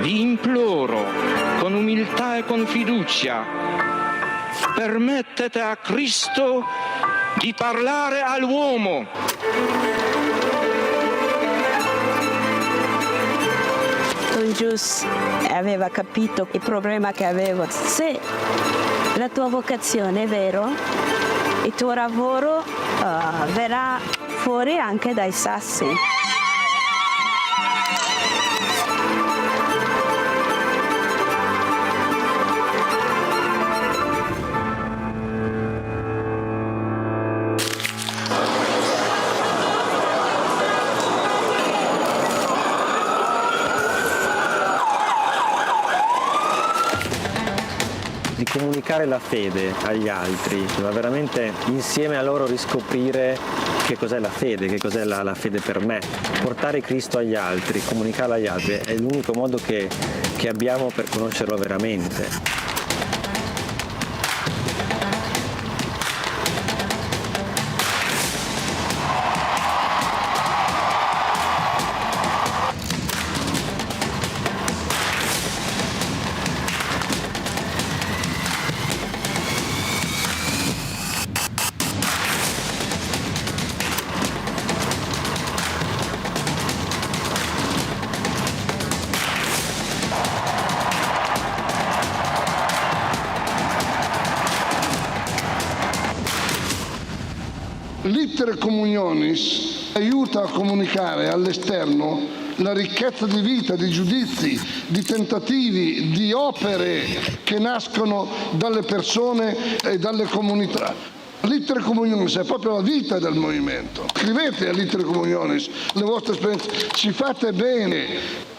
Vi imploro, con umiltà e con fiducia, permettete a Cristo di parlare all'uomo. Don Gius aveva capito il problema che avevo. Se la tua vocazione è vero, il tuo lavoro verrà fuori anche dai sassi. Comunicare la fede agli altri, ma veramente insieme a loro riscoprire che cos'è la fede, che cos'è la fede per me. Portare Cristo agli altri, comunicarlo agli altri è l'unico modo che abbiamo per conoscerlo veramente. L'Iter Communionis aiuta a comunicare all'esterno la ricchezza di vita, di giudizi, di tentativi, di opere che nascono dalle persone e dalle comunità. L'Iter Communionis è proprio la vita del movimento. Scrivete all'Iter Communionis le vostre esperienze, ci fate bene.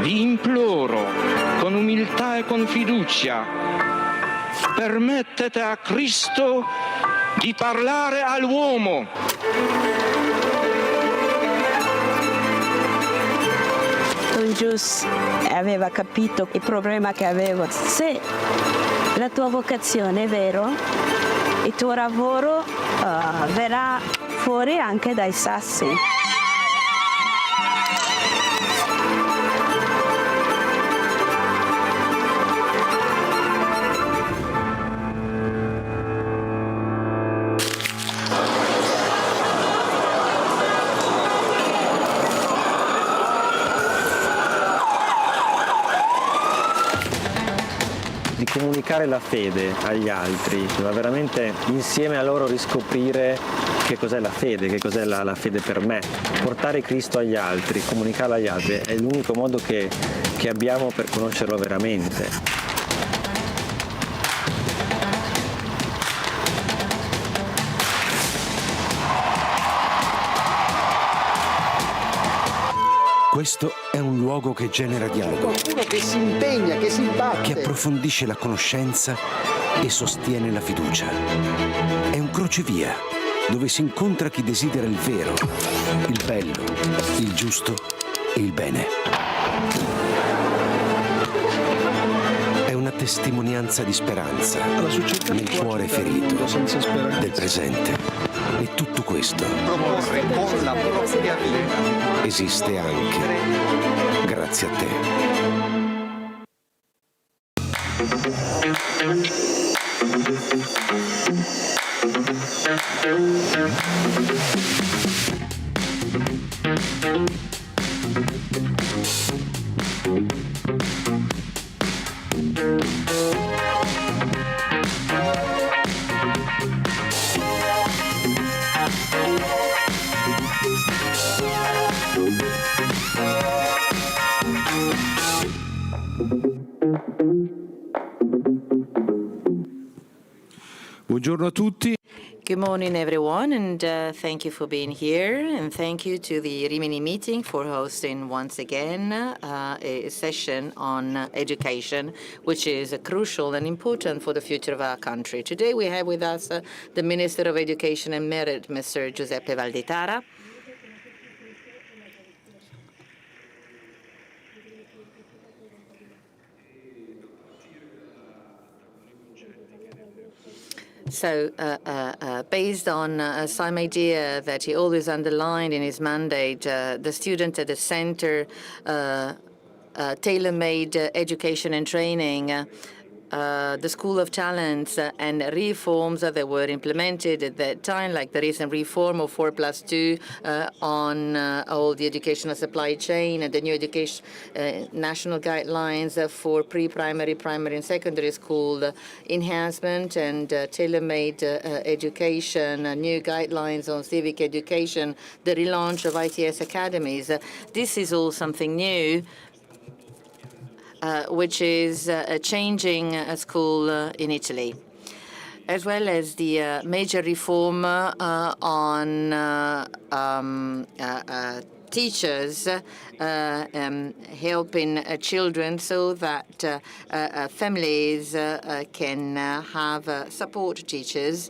Vi imploro, con umiltà e con fiducia, permettete a Cristo di parlare all'uomo. Don con Giuseppe aveva capito il problema che avevo. Se la tua vocazione è vero, il tuo lavoro verrà fuori anche dai sassi. Di comunicare la fede agli altri, ma veramente insieme a loro riscoprire che cos'è la fede, che cos'è la fede per me. Portare Cristo agli altri, comunicarlo agli altri è l'unico modo che abbiamo per conoscerlo veramente. Questo è un luogo che genera dialogo, Qualcuno che si impegna, che si batte. che approfondisce la conoscenza e sostiene la fiducia. È un crocevia dove si incontra chi desidera il vero, il bello, il giusto e il bene. È una testimonianza di speranza nel cuore ferito del presente. E tutto questo Proporre con la propria vita. esiste anche grazie a te. Buongiorno a tutti. Good morning, everyone, and thank you for being here, and thank you to the Rimini meeting for hosting once again a session on education, which is crucial and important for the future of our country. Today we have with us the Minister of Education and Merit, Mr. Giuseppe Valditara. So, based on some idea that he always underlined in his mandate, the student at the center, tailor-made education and training, the School of Talents and reforms that were implemented at that time, like the recent reform of 4+2 on all the educational supply chain and the new education national guidelines for pre-primary, primary and secondary school enhancement and tailor-made education, new guidelines on civic education, the relaunch of ITS Academies. This is all something new. Which is changing a school in Italy, as well as the major reform on teachers helping children so that families can have support teachers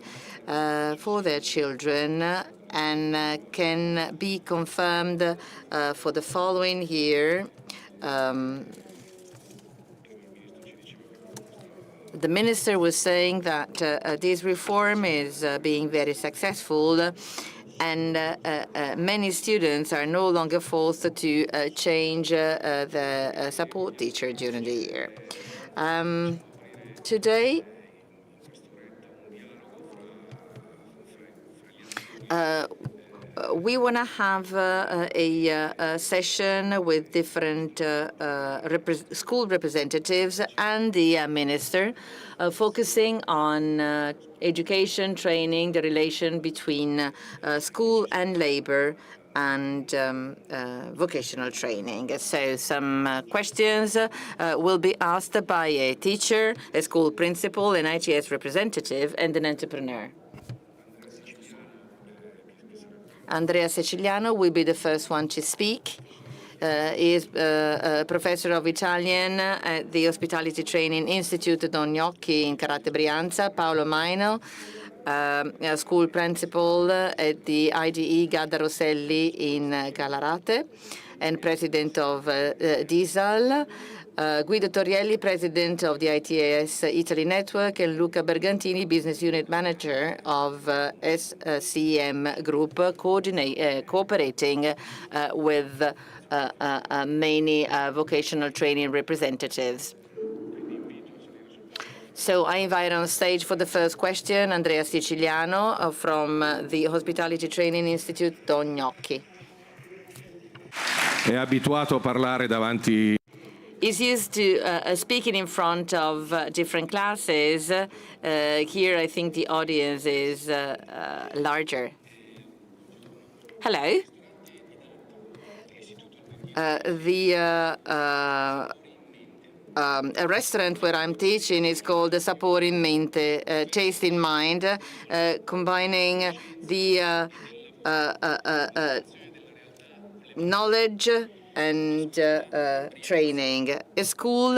for their children and can be confirmed for the following year. The minister was saying that this reform is being very successful, and many students are no longer forced to change the support teacher during the year. Today, we want to have a session with different school representatives and the minister, focusing on education, training, the relation between school and labor, and vocational training. So some questions will be asked by a teacher, a school principal, an ITS representative, and an entrepreneur. Andrea Siciliano will be the first one to speak. He is a professor of Italian at the Hospitality Training Institute at Gnocchi in Carate, Brianza. Paolo Maino, school principal at the IDE Gadda Rosselli in Gallarate and president of Di.S.A.L. Guido Torrielli, president of the ITS Italy network, and Luca Bergantini, business unit manager of SCM Group, cooperating with many vocational training representatives. So I invite on stage for the first question Andrea Siciliano from the Hospitality Training Institute Gnocchi. È abituato a parlare davanti. Is used to speaking in front of different classes. Here I think the audience is larger. Hello. A restaurant where I'm teaching is called Sapore in Mente, Taste in Mind, combining the knowledge and training. A school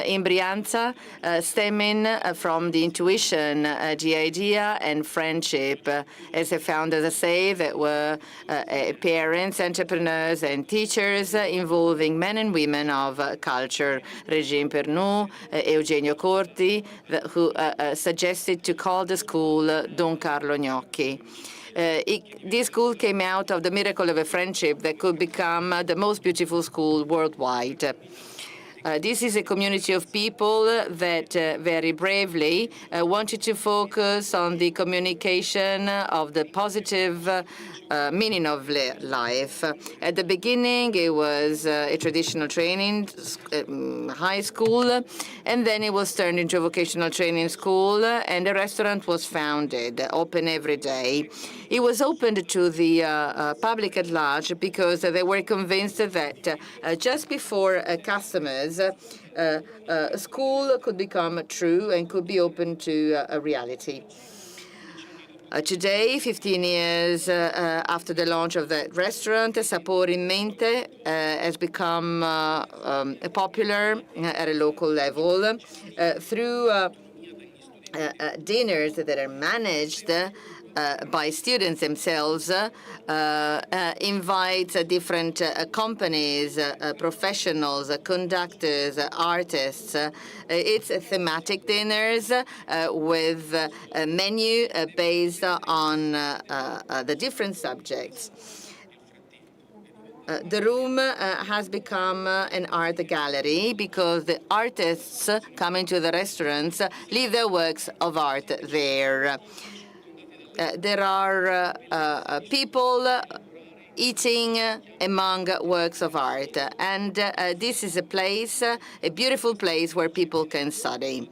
in Brianza stemming from the intuition, the idea and friendship. As the founders say, that were parents, entrepreneurs and teachers involving men and women of culture. Regine Pernou, Eugenio Corti, who suggested to call the school Don Carlo Gnocchi. This school came out of the miracle of a friendship that could become the most beautiful school worldwide. This is a community of people that very bravely wanted to focus on the communication of the positive meaning of life. At the beginning, it was a traditional training high school, and then it was turned into a vocational training school, and a restaurant was founded, open every day. It was opened to the public at large because they were convinced that just before customers, school could become true and could be open to a reality. Today, 15 years after the launch of that restaurant, Sapore in Mente has become popular at a local level through dinners that are managed by students themselves, invite different companies, professionals, conductors, artists. It's thematic dinners with a menu based on the different subjects. The room has become an art gallery because the artists coming to the restaurants leave their works of art there. There are people eating among works of art, and this is a place, a beautiful place where people can study.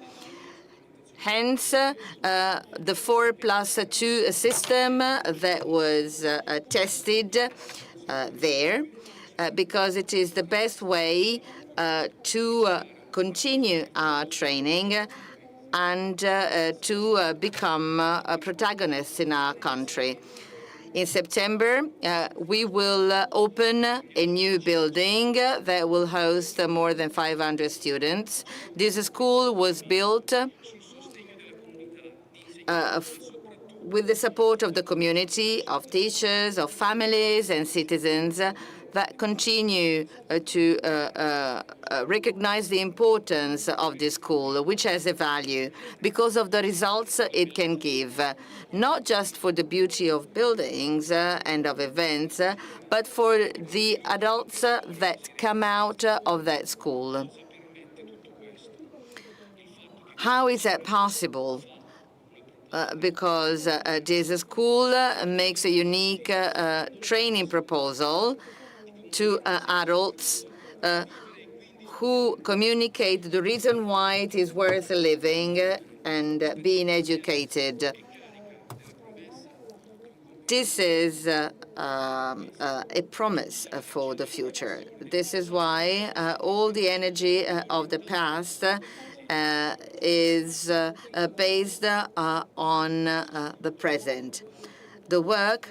Hence, the 4+2 system that was tested there, because it is the best way to continue our training and to become protagonists in our country. In September, we will open a new building that will host more than 500 students. This school was built with the support of the community, of teachers, of families and citizens that continue to recognize the importance of this school, which has a value because of the results it can give, not just for the beauty of buildings and of events, but for the adults that come out of that school. How is that possible? Because this school makes a unique training proposal to adults who communicate the reason why it is worth living and being educated. This is a promise for the future. This is why all the energy of the past is based on the present. The work,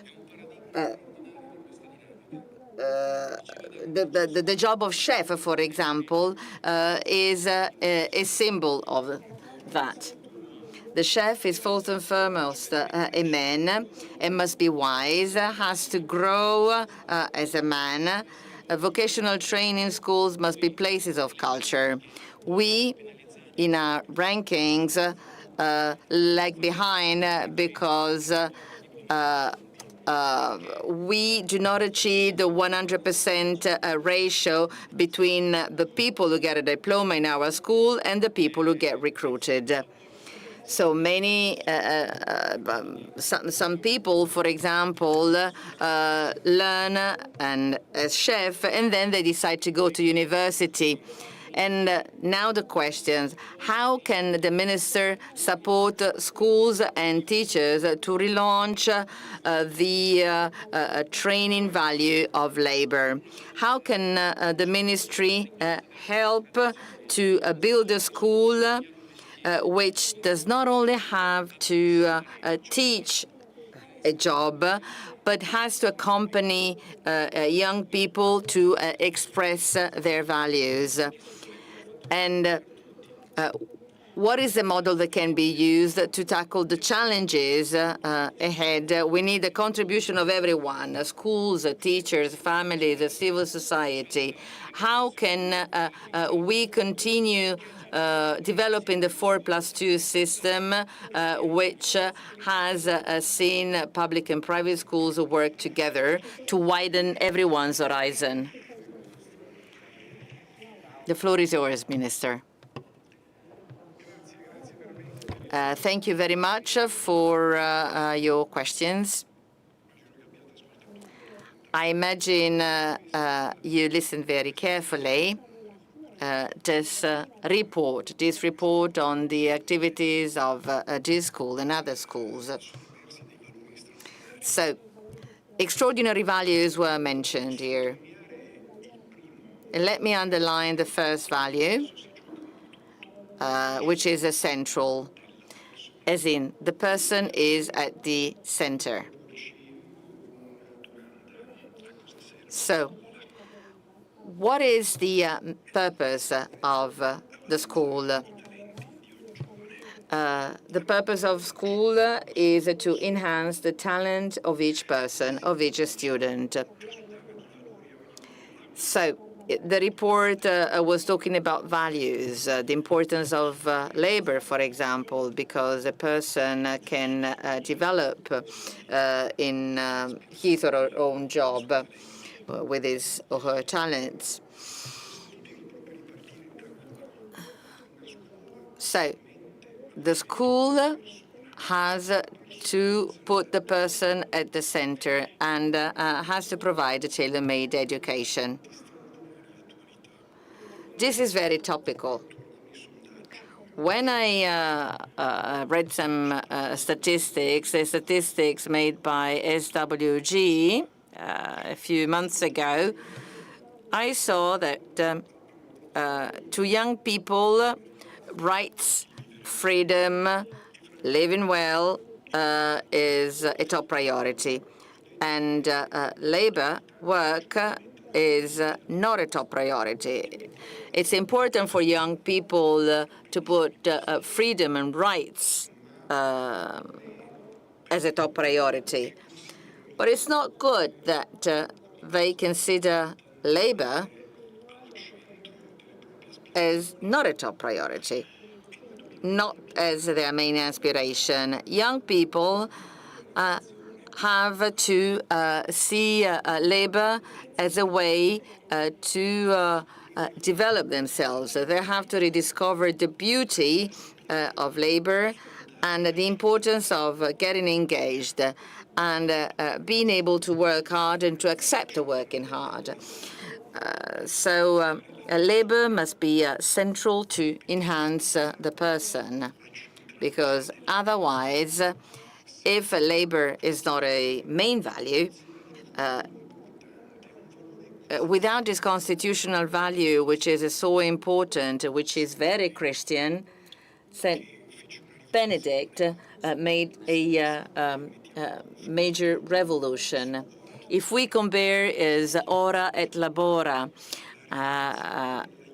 the job of chef, for example, is a symbol of that. The chef is first and foremost a man and must be wise, has to grow as a man. Vocational training schools must be places of culture. We, in our rankings, lag behind because we do not achieve the 100% ratio between the people who get a diploma in our school and the people who get recruited. So many, some people, for example, learn as chef, and then they decide to go to university. And now the questions: how can the minister support schools and teachers to relaunch the training value of labor? How can the ministry help to build a school which does not only have to teach a job, but has to accompany young people to express their values? And what is the model that can be used to tackle the challenges ahead? We need the contribution of everyone, schools, teachers, families, civil society. How can we continue developing the 4+2 system, which has seen public and private schools work together to widen everyone's horizon? The floor is yours, Minister. Thank you very much for your questions. I imagine you listened very carefully. This report on the activities of this school and other schools. So, extraordinary values were mentioned here. And let me underline the first value, which is essential, as in the person is at the center. So, what is the purpose of the school? The purpose of school is to enhance the talent of each person, of each student. So, the report was talking about values, the importance of labor, for example, because a person can develop in his or her own job with his or her talents. So the school has to put the person at the center and has to provide a tailor-made education. This is very topical. When I read some statistics, the statistics made by SWG a few months ago, I saw that to young people, rights, freedom, living well is a top priority. And labor, work, is not a top priority. It's important for young people to put freedom and rights as a top priority. But it's not good that they consider labor as not a top priority, not as their main aspiration. Young people have to see labor as a way to develop themselves. They have to rediscover the beauty of labor and the importance of getting engaged and being able to work hard and to accept working hard. So labor must be central to enhance the person, because otherwise, if labor is not a main value, without this constitutional value, which is so important, which is very Christian, St. Benedict made a major revolution. If we compare is ora et labora,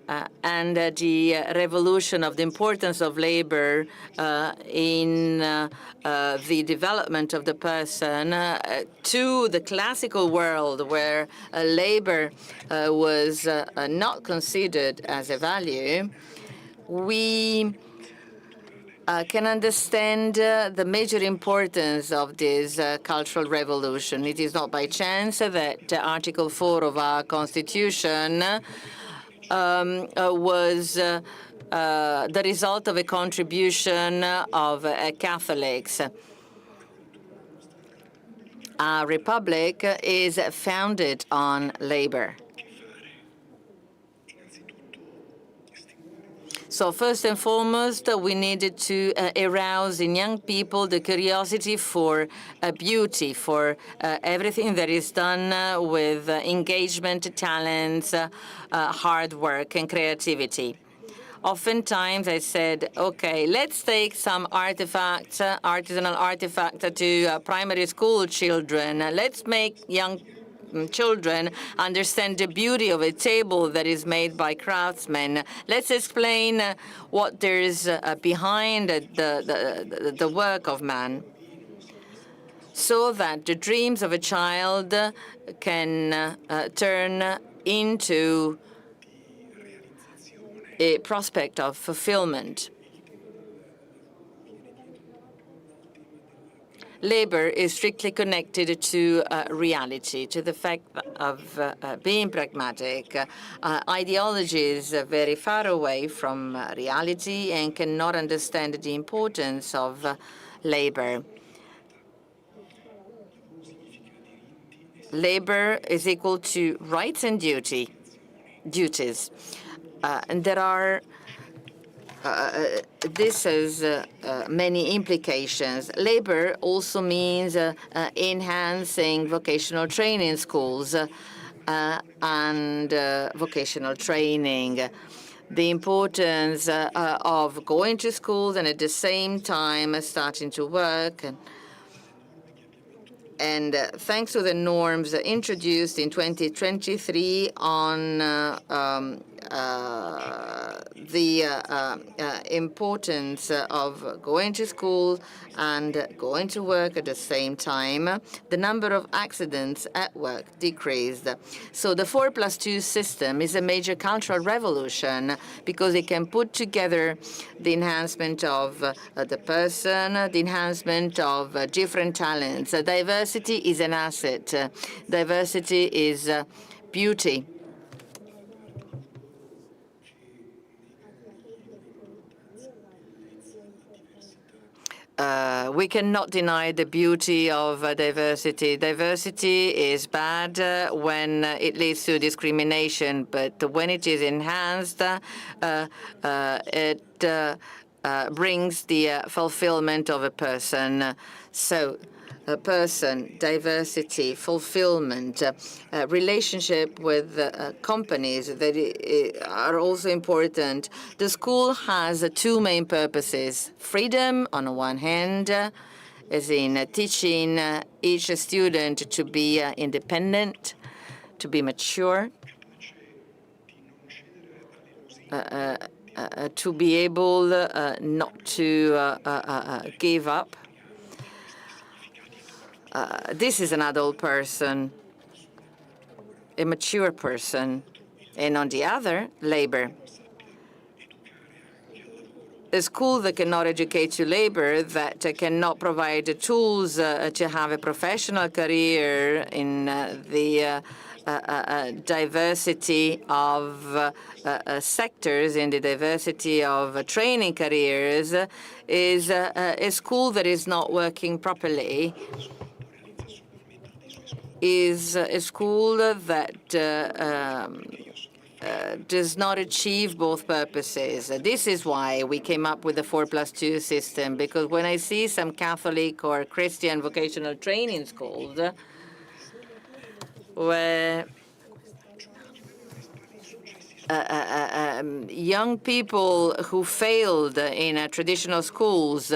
and the revolution of the importance of labor in the development of the person to the classical world where labor was not considered as a value, we can understand the major importance of this cultural revolution. It is not by chance that Article 4 of our Constitution was the result of a contribution of Catholics. Our republic is founded on labor. So first and foremost, we needed to arouse in young people the curiosity for beauty, for everything that is done with engagement, talents, hard work, and creativity. Oftentimes I said, okay, let's take some artifacts, artisanal artifacts to primary school children. Let's make young children understand the beauty of a table that is made by craftsmen. Let's explain what there is behind the work of man, so that the dreams of a child can turn into a prospect of fulfillment. Labor is strictly connected to reality, to the fact of being pragmatic. Ideology is very far away from reality and cannot understand the importance of labor. Labor is equal to rights and duties. And there are this has many implications. Labor also means enhancing vocational training schools and vocational training. The importance of going to schools and at the same time starting to work. And thanks to the norms introduced in 2023 on the importance of going to school and going to work at the same time, the number of accidents at work decreased. So the 4+2 system is a major cultural revolution because it can put together the enhancement of the person, the enhancement of different talents. Diversity is an asset. Diversity is beauty. We cannot deny the beauty of diversity. Diversity is bad when it leads to discrimination, but when it is enhanced, it brings the fulfillment of a person. So, a person, diversity, fulfillment, relationship with companies that are also important. The school has two main purposes. Freedom on the one hand, as in teaching each student to be independent, to be mature, to be able not to give up. This is an adult person, a mature person, and on the other, labor. A school that cannot educate to labor, that cannot provide the tools to have a professional career in the diversity of sectors, in the diversity of training careers, is a school that is not working properly. Is a school that does not achieve both purposes. This is why we came up with the 4+2 system, because when I see some Catholic or Christian vocational training schools where young people who failed in traditional schools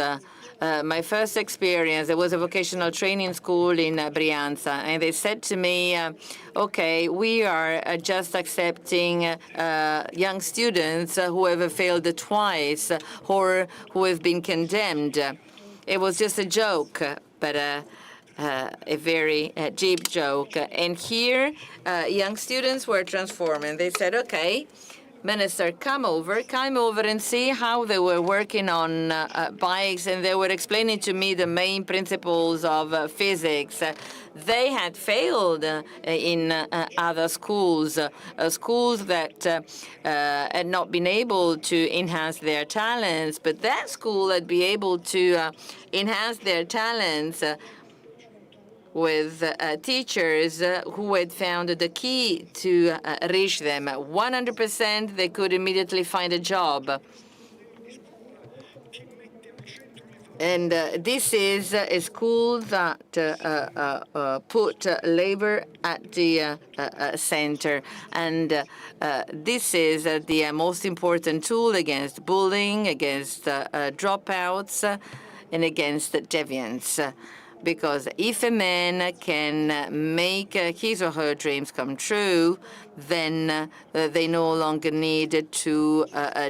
my first experience, there was a vocational training school in Brianza, and they said to me, okay, we are just accepting young students who have failed twice or who have been condemned. It was just a joke, but a very cheap joke. And here, young students were transformed, and they said, okay, Minister, come over and see how they were working on bikes, and they were explaining to me the main principles of physics. They had failed in other schools, schools that had not been able to enhance their talents, but that school had been able to enhance their talents with teachers who had found the key to reach them. 100% they could immediately find a job. And this is a school that put labor at the center. And this is the most important tool against bullying, against dropouts, and against deviance. Because if a man can make his or her dreams come true, then they no longer need to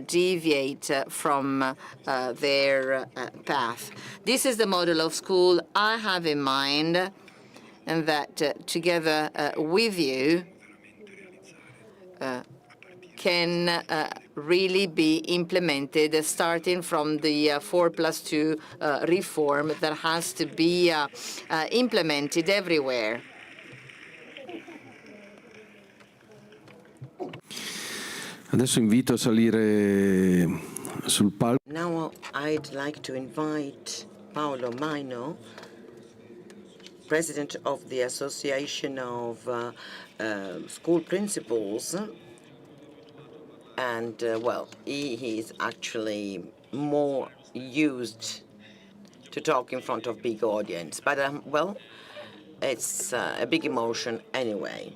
deviate from their path. This is the model of school I have in mind, and that together with you can really be implemented, starting from the 4+2 reform that has to be implemented everywhere. Adesso invito a salire sul palco. Now I'd like to invite Paolo Maino, President of the Association of School Principals. And, well, he is actually more used to talk in front of big audience. But, well, it's a big emotion anyway.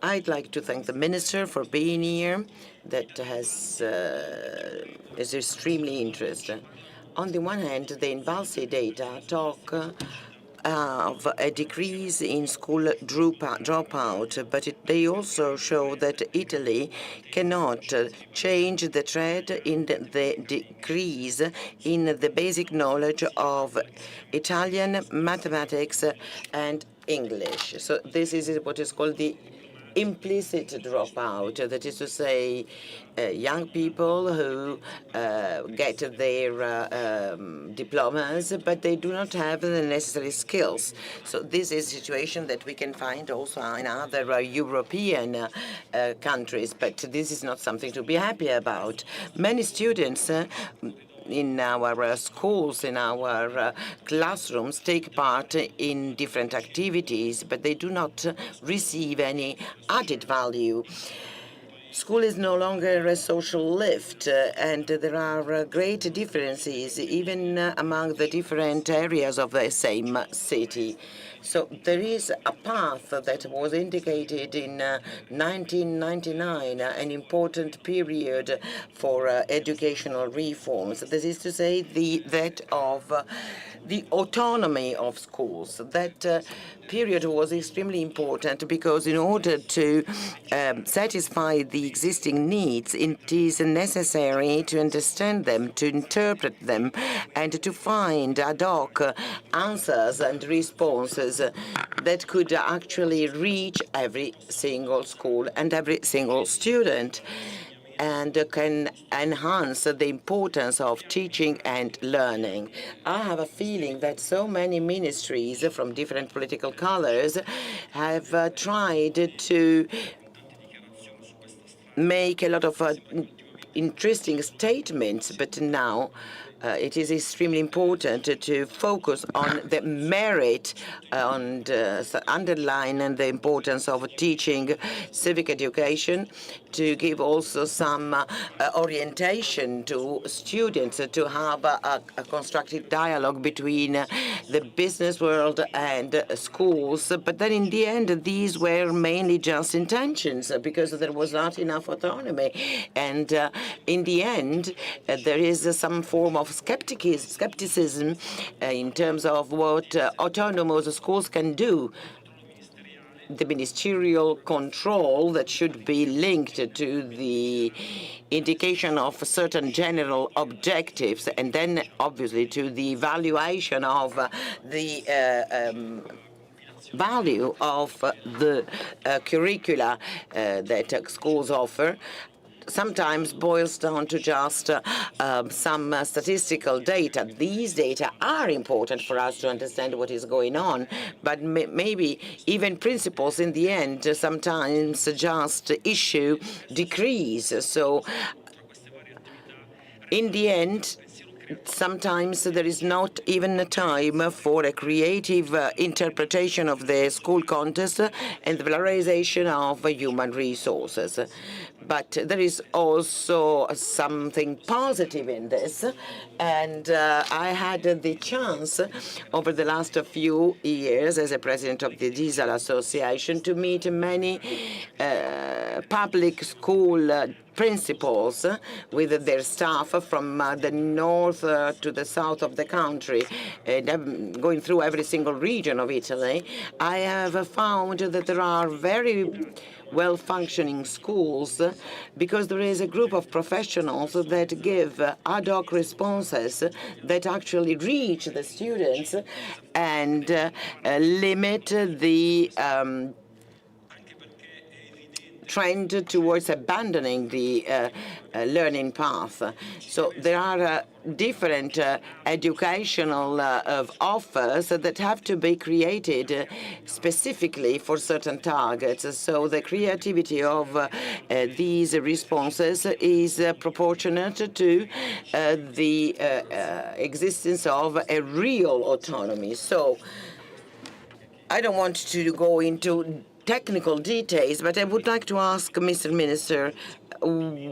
I'd like to thank the Minister for being here. That is extremely interesting. On the one hand, the Invalsi data talk of a decrease in school dropout, but they also show that Italy cannot change the trend in the decrease in the basic knowledge of Italian, mathematics, and English. So this is what is called the implicit dropout, that is to say, young people who get their diplomas, but they do not have the necessary skills. So this is a situation that we can find also in other European countries, but this is not something to be happy about. Many students in our schools, in our classrooms, take part in different activities, but they do not receive any added value. School is no longer a social lift, and there are great differences even among the different areas of the same city. So there is a path that was indicated in 1999, an important period for educational reforms. This is to say, that of the autonomy of schools. That period was extremely important because in order to satisfy the existing needs, it is necessary to understand them, to interpret them, and to find ad hoc answers and responses that could actually reach every single school and every single student, and can enhance the importance of teaching and learning. I have a feeling that so many ministries from different political colors have tried to make a lot of interesting statements, but now it is extremely important to focus on the merit and underline the importance of teaching civic education, to give also some orientation to students, to have a constructive dialogue between the business world and schools. But then in the end, these were mainly just intentions because there was not enough autonomy. And in the end, there is some form of of skepticism in terms of what autonomous schools can do. The ministerial control that should be linked to the indication of certain general objectives, and then obviously to the evaluation of the value of the curricula that schools offer, sometimes boils down to just some statistical data. These data are important for us to understand what is going on, but maybe even principals in the end sometimes just issue decrees. So in the end, sometimes there is not even a time for a creative interpretation of the school context and the valorization of human resources. But there is also something positive in this, and I had the chance over the last few years as a president of the Di.S.A.L Association to meet many public school principals with their staff from the north to the south of the country, going through every single region of Italy. I have found that there are very well-functioning schools because there is a group of professionals that give ad hoc responses that actually reach the students and limit the trend towards abandoning the learning path. So there are different educational offers that have to be created specifically for certain targets. So the creativity of these responses is proportionate to the existence of a real autonomy. So I don't want to go into technical details, but I would like to ask Mr. Minister,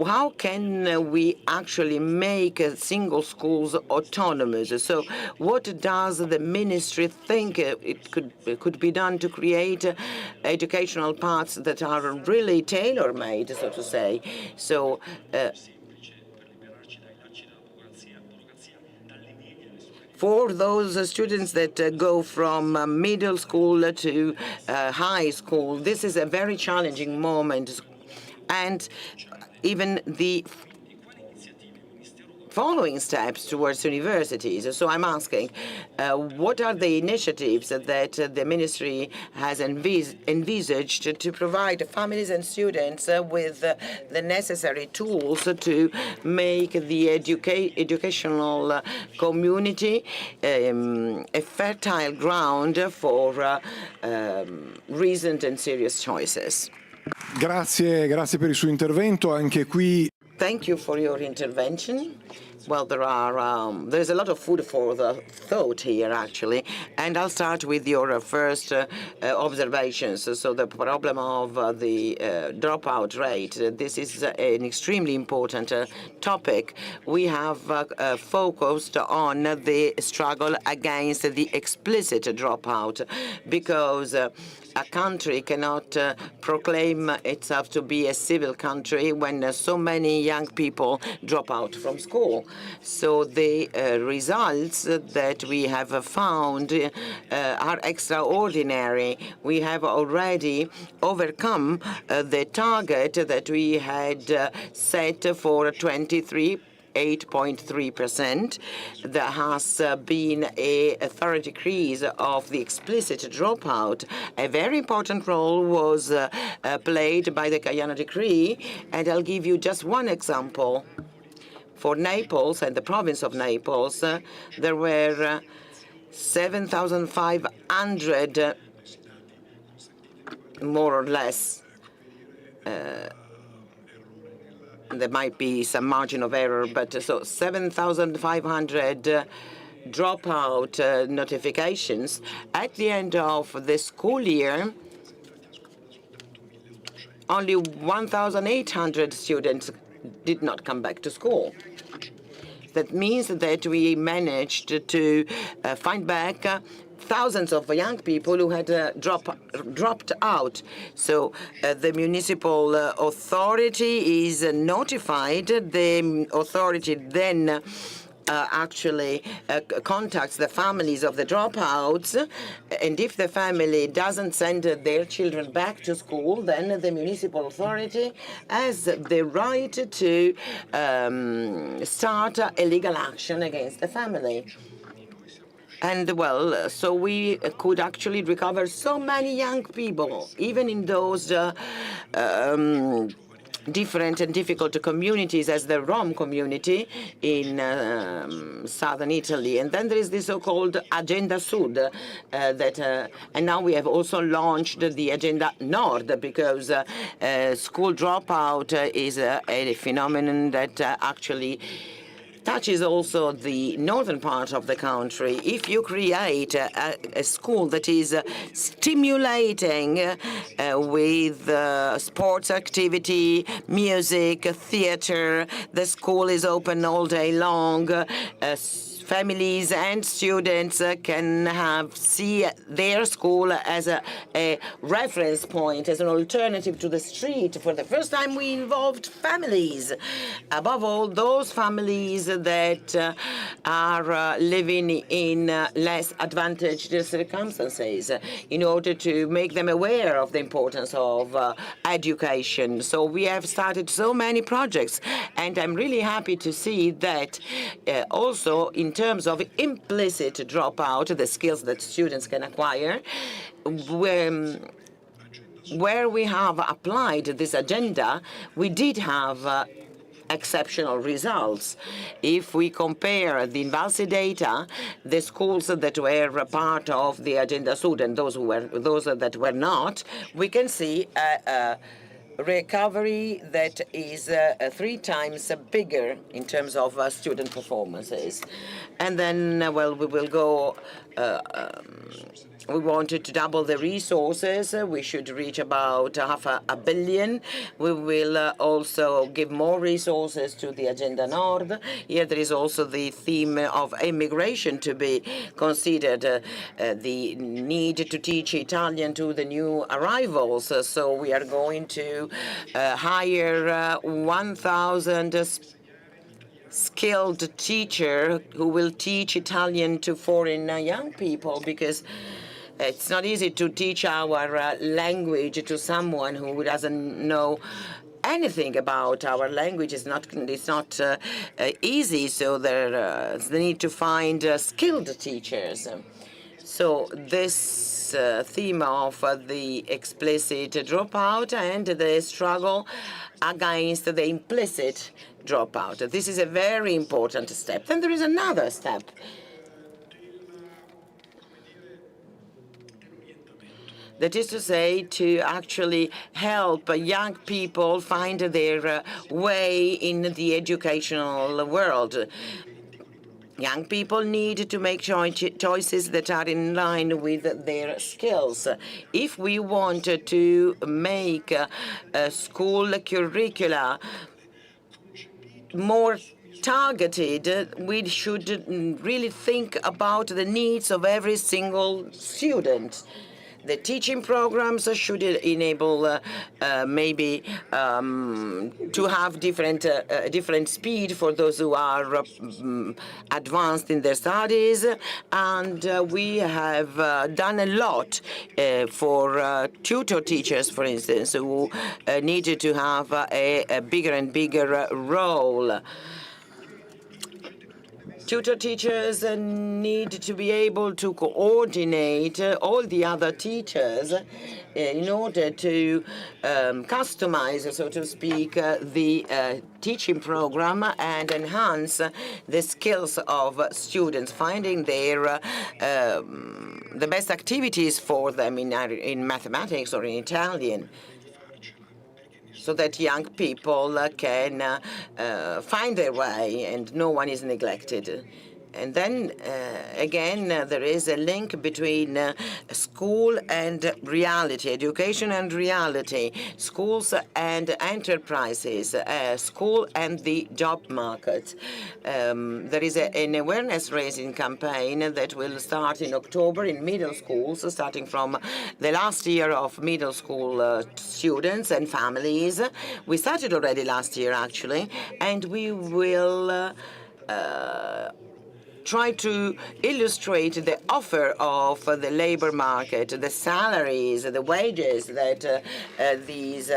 how can we actually make single schools autonomous? So what does the ministry think it could be done to create educational paths that are really tailor-made, so to say? So for those students that go from middle school to high school, this is a very challenging moment. And even the following steps towards universities. So I'm asking, what are the initiatives that the ministry has envisaged to provide families and students with the necessary tools to make the educational community a fertile ground for reasoned and serious choices? Grazie per il suo intervento. Anche qui. Thank you for your intervention. Well, there's a lot of food for the thought here, actually, and I'll start with your first observations. So the problem of the dropout rate, this is an extremely important topic. We have focused on the struggle against the explicit dropout, because a country cannot proclaim itself to be a civil country when so many young people drop out from school. So the results that we have found are extraordinary. We have already overcome the target that we had set for 8.3%. There has been a thorough decrease of the explicit dropout. A very important role was played by the Caiano Decree, and I'll give you just one example. For Naples and the province of Naples, there were 7,500, more or less. There might be some margin of error, but so 7,500 dropout notifications. At the end of the school year, only 1,800 students did not come back to school. That means that we managed to find back thousands of young people who had dropped out. So the municipal authority is notified. The authority then actually contacts the families of the dropouts, and if the family doesn't send their children back to school, then the municipal authority has the right to start a legal action against the family. And well, so we could actually recover so many young people, even in those different and difficult communities as the Rom community in southern Italy. And then there is the so-called Agenda Sud, and now we have also launched the Agenda Nord, because school dropout is a phenomenon that actually touches also the northern part of the country. If you create a school that is stimulating with sports activity, music, theater, the school is open all day long, families and students can see their school as a reference point, as an alternative to the street. For the first time, we involved families. Above all, those families that are living in less advantaged circumstances, in order to make them aware of the importance of education. So we have started so many projects, and I'm really happy to see that also in terms of implicit dropout, the skills that students can acquire, where we have applied this agenda, we did have exceptional results. If we compare the Invalsi data, the schools that were part of the Agenda Sud and those that were not, we can see a recovery that is 3 times bigger in terms of student performances. And then, well, we will go, we wanted to double the resources. We should reach about $500 million. We will also give more resources to the Agenda Nord. Here there is also the theme of immigration to be considered, the need to teach Italian to the new arrivals. So we are going to hire 1,000 skilled teachers who will teach Italian to foreign young people, because it's not easy to teach our language to someone who doesn't know anything about our language. It's not easy, so they need to find skilled teachers. So this theme of the explicit dropout and the struggle against the implicit dropout. This is a very important step. Then there is another step. That is to say, to actually help young people find their way in the educational world. Young people need to make choices that are in line with their skills. If we want to make school curricula more targeted, we should really think about the needs of every single student. The teaching programs should enable maybe to have different speed for those who are advanced in their studies, and we have done a lot for tutor teachers, for instance, who needed to have a bigger and bigger role. Tutor teachers need to be able to coordinate all the other teachers in order to customize, so to speak, the teaching program and enhance the skills of students, finding their the best activities for them in mathematics or in Italian, so that young people can find their way and no one is neglected. And then, again, there is a link between school and reality, education and reality, schools and enterprises, school and the job market. There is an awareness-raising campaign that will start in October in middle schools, starting from the last year of middle school students and families. We started already last year, actually, and we will try to illustrate the offer of the labor market, the salaries, the wages that these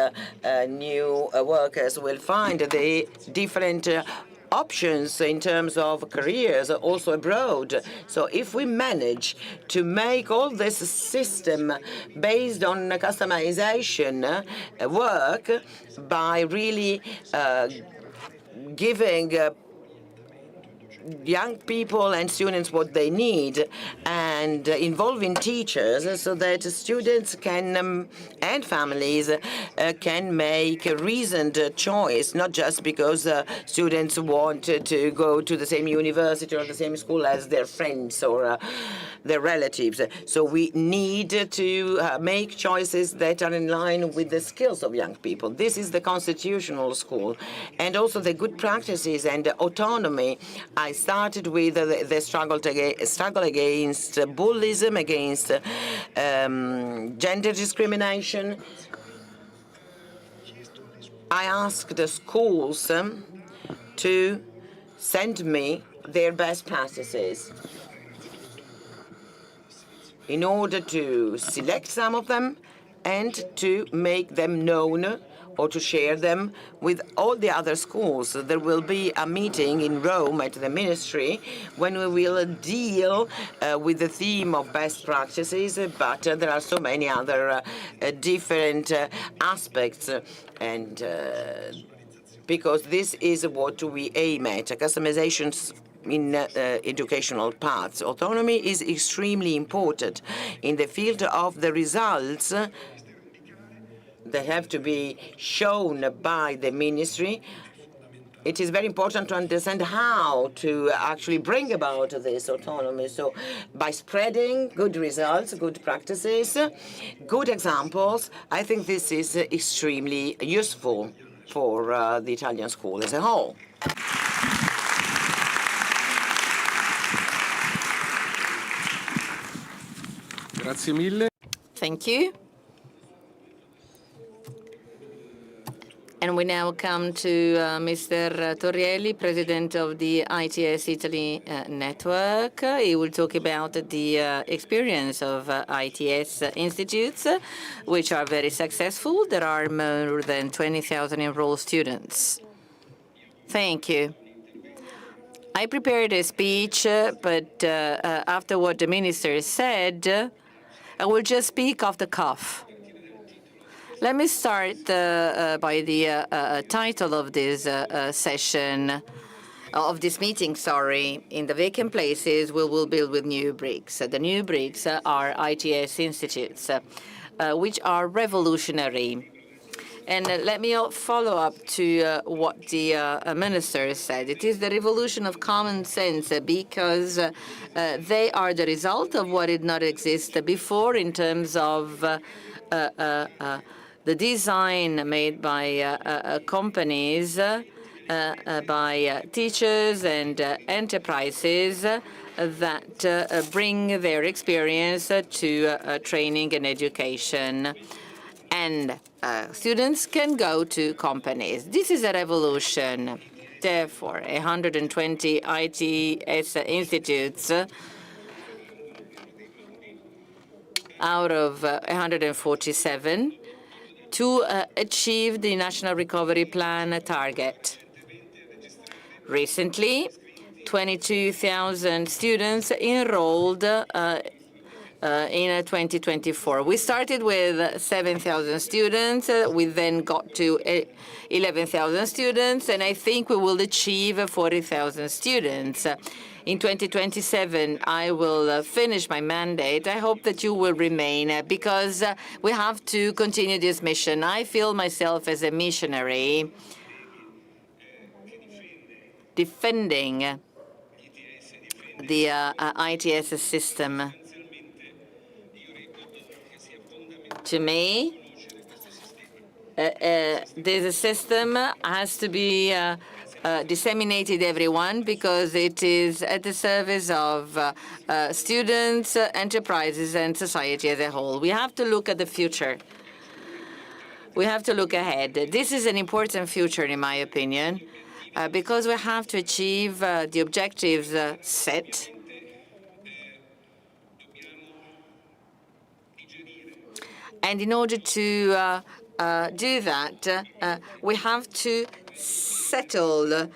new workers will find, the different options in terms of careers also abroad. So if we manage to make all this system based on customization work by really giving young people and students what they need and involving teachers so that students can and families can make a reasoned choice, not just because students want to go to the same university or the same school as their friends or their relatives. So we need to make choices that are in line with the skills of young people. This is the constitutional school, and also the good practices and autonomy. I started with the struggle against bullyism, against gender discrimination. I asked the schools to send me their best practices in order to select some of them and to make them known or to share them with all the other schools. There will be a meeting in Rome at the ministry when we will deal with the theme of best practices, but there are so many other different aspects, and because this is what we aim at, customizations in educational paths. Autonomy is extremely important in the field of the results that have to be shown by the ministry. It is very important to understand how to actually bring about this autonomy. So by spreading good results, good practices, good examples, I think this is extremely useful for the Italian school as a whole. Grazie mille. Thank you. And we now come to Mr. Torrielli, President of the ITS Italy network. He will talk about the experience of ITS institutes, which are very successful. There are more than 20,000 enrolled students. Thank you. I prepared a speech, but after what the minister said, I will just speak off the cuff. Let me start by the title of this session, of this meeting, sorry. In the vacant places, we will build with new bricks. The new bricks are ITS institutes, which are revolutionary. And let me follow up to what the minister said. It is the revolution of common sense because they are the result of what did not exist before in terms of the design made by companies, by teachers and enterprises that bring their experience to training and education. And students can go to companies. This is a revolution. Therefore, 120 ITS institutes out of 147 to achieve the National Recovery Plan target. Recently, 22,000 students enrolled in 2024. We started with 7,000 students. We then got to 11,000 students, and I think we will achieve 40,000 students. In 2027, I will finish my mandate. I hope that you will remain because we have to continue this mission. I feel myself as a missionary defending the ITS system. To me, this system has to be disseminated everyone because it is at the service of students, enterprises, and society as a whole. We have to look at the future. We have to look ahead. This is an important future, in my opinion. because we have to achieve the objectives set. And in order to do that, we have to settle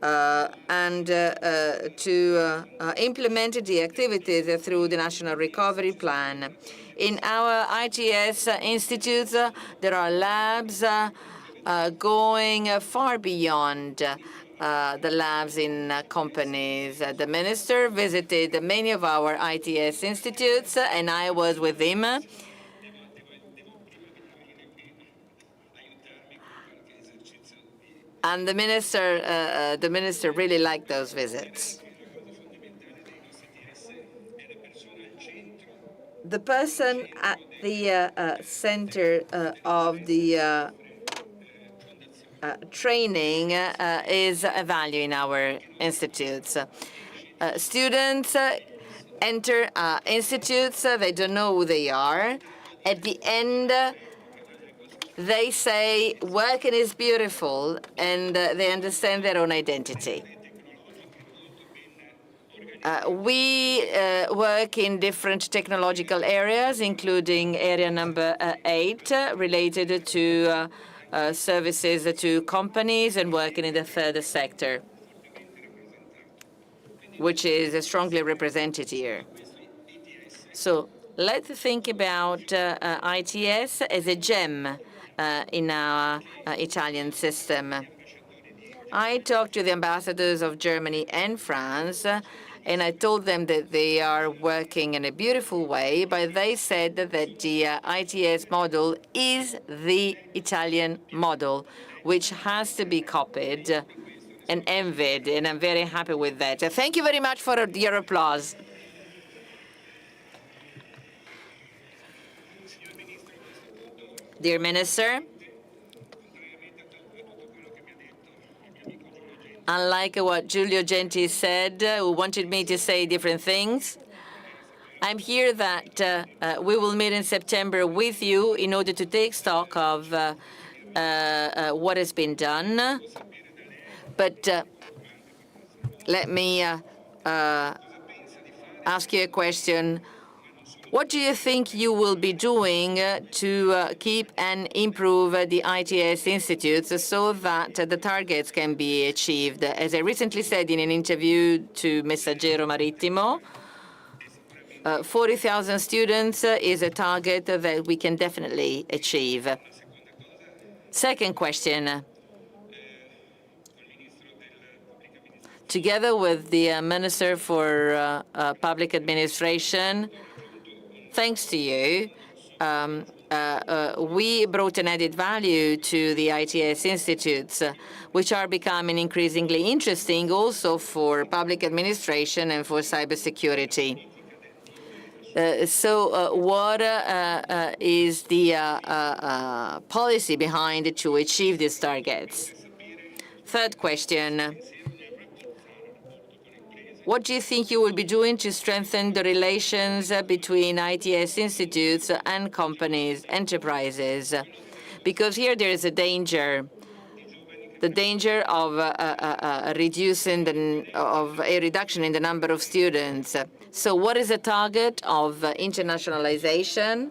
and to implement the activities through the National Recovery Plan. In our ITS institutes, there are labs going far beyond the labs in companies. The minister visited many of our ITS institutes, and I was with him. And the minister really liked those visits. The person at the center of the training is a value in our institutes. Students enter institutes, they don't know who they are. At the end, they say working is beautiful, and they understand their own identity. We work in different technological areas, including area number 8, related to services to companies, and working in the third sector, which is strongly represented here. So let's think about ITS as a gem in our Italian system. I talked to the ambassadors of Germany and France, and I told them that they are working in a beautiful way, but they said that the ITS model is the Italian model, which has to be copied and envied, and I'm very happy with that. Thank you very much for your applause. Dear Minister, unlike what Giulio Genti said, who wanted me to say different things, I'm here that we will meet in September with you in order to take stock of what has been done. But let me ask you a question. What do you think you will be doing to keep and improve the ITS institutes so that the targets can be achieved? As I recently said in an interview to Messaggero Marittimo, 40,000 students is a target that we can definitely achieve. Second question. Together with the Minister for Public Administration, thanks to you, we brought an added value to the ITS institutes, which are becoming increasingly interesting also for public administration and for cybersecurity. So what is the policy behind to achieve these targets? Third question. What do you think you will be doing to strengthen the relations between ITS institutes and companies, enterprises? Because here there is a danger, the danger of a reduction in the number of students. So what is the target of internationalization?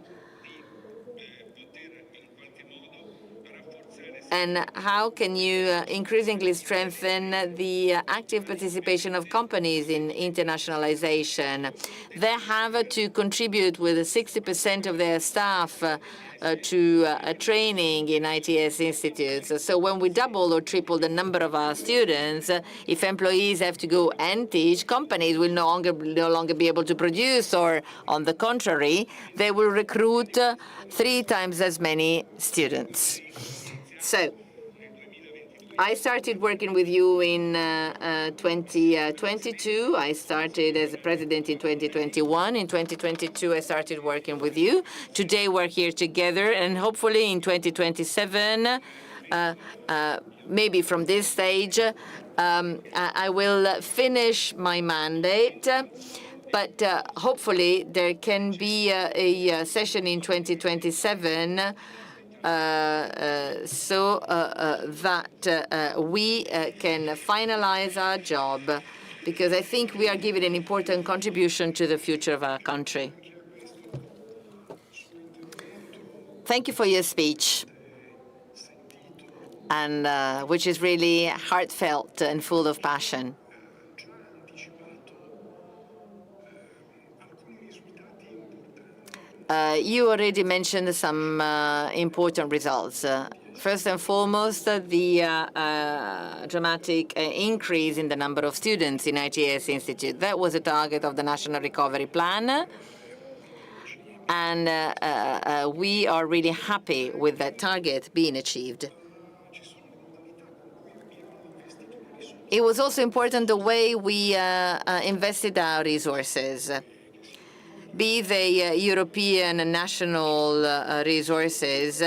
And how can you increasingly strengthen the active participation of companies in internationalization? They have to contribute with 60% of their staff to training in ITS institutes. So when we double or triple the number of our students, if employees have to go and teach, companies will no longer be able to produce, or on the contrary, they will recruit 3 times as many students. So I started working with you in 2022. I started as a president in 2021. In 2022, I started working with you. Today, we're here together, and hopefully in 2027, maybe from this stage, I will finish my mandate. But hopefully, there can be a session in 2027 so that we can finalize our job, because I think we are giving an important contribution to the future of our country. Thank you for your speech, and which is really heartfelt and full of passion. You already mentioned some important results. First and foremost, the dramatic increase in the number of students in ITS Institute. That was a target of the National Recovery Plan, and we are really happy with that target being achieved. It was also important the way we invested our resources, be they European and national resources.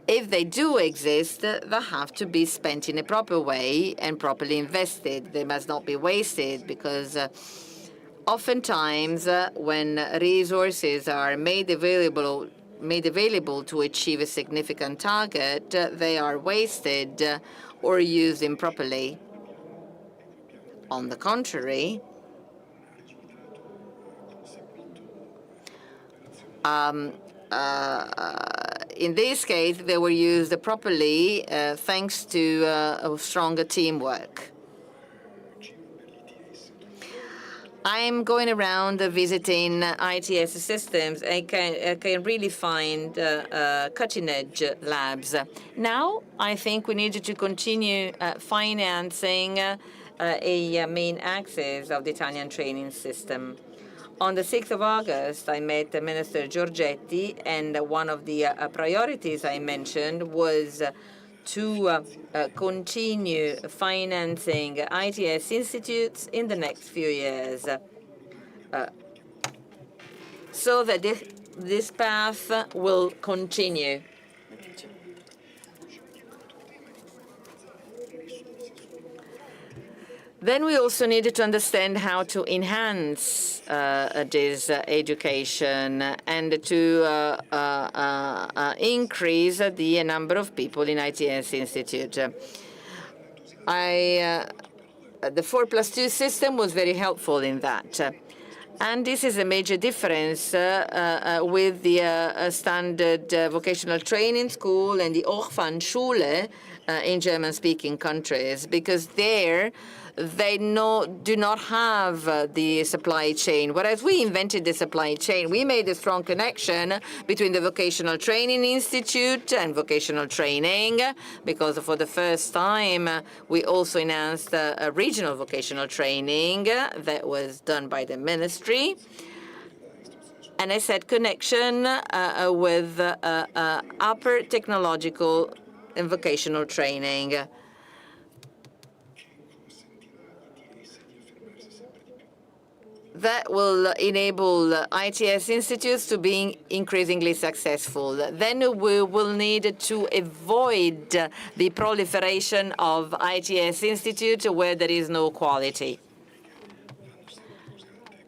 If they do exist, they have to be spent in a proper way and properly invested. They must not be wasted, because oftentimes when resources are made available to achieve a significant target, they are wasted or used improperly. On the contrary, in this case, they were used properly thanks to a stronger teamwork. I'm going around visiting ITS systems. I can really find cutting-edge labs. Now, I think we need to continue financing a main axis of the Italian training system. On the 6th of August, I met Minister Giorgetti, and one of the priorities I mentioned was to continue financing ITS institutes in the next few years, so that this path will continue. Then we also needed to understand how to enhance this education and to increase the number of people in ITS Institute. The 4+2 system was very helpful in that. And this is a major difference with the standard vocational training school and the Hochfachschule in German-speaking countries, because there they do not have the supply chain. Whereas we invented the supply chain, we made a strong connection between the Vocational Training Institute and vocational training, because for the first time we also announced a regional vocational training that was done by the ministry. And I said connection with upper technological and vocational training. That will enable ITS institutes to be increasingly successful. Then we will need to avoid the proliferation of ITS institutes where there is no quality.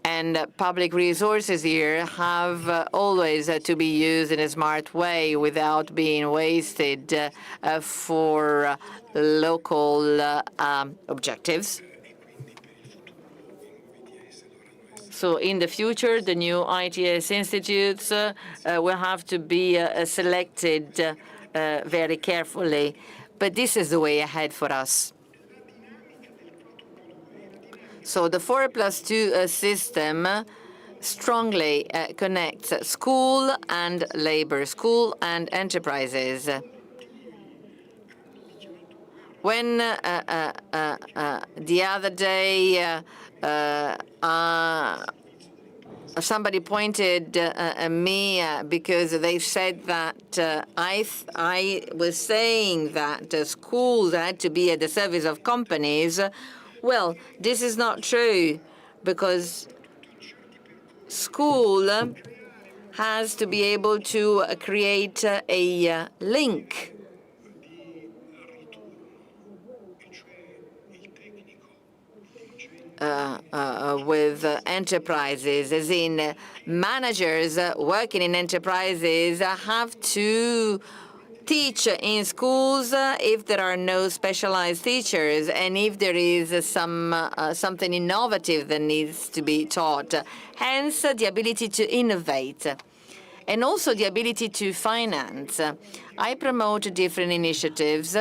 And public resources here have always to be used in a smart way without being wasted for local objectives. So in the future, the new ITS institutes will have to be selected very carefully. But this is the way ahead for us. So the 4+2 system strongly connects school and labor, school and enterprises. When the other day somebody pointed at me because they said that I was saying that schools had to be at the service of companies. Well, this is not true, because school has to be able to create a link with enterprises, as in managers working in enterprises have to teach in schools if there are no specialized teachers and if there is something innovative that needs to be taught. Hence, the ability to innovate and also the ability to finance. I promote different initiatives.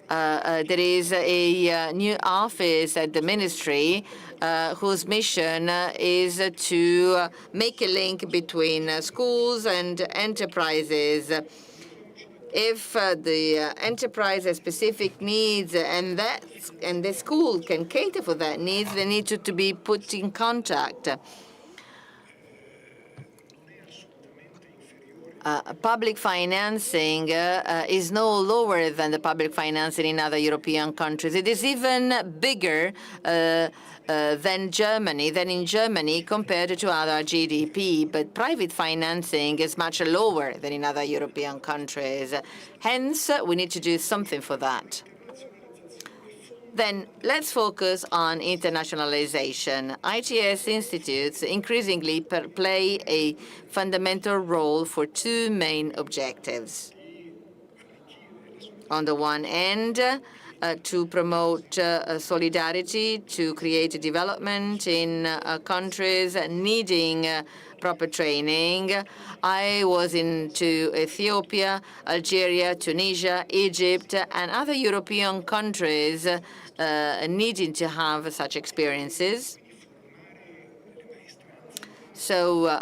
There is a new office at the ministry whose mission is to make a link between schools and enterprises. If the enterprise has specific needs and the school can cater for that needs, they need to be put in contact. Public financing is no lower than the public financing in other European countries. It is even bigger than in Germany compared to other GDP, but private financing is much lower than in other European countries. Hence, we need to do something for that. Then let's focus on internationalization. ITS institutes increasingly play a fundamental role for two main objectives. On the one end, to promote solidarity, to create development in countries needing proper training. I was into Ethiopia, Algeria, Tunisia, Egypt, and other European countries needing to have such experiences. So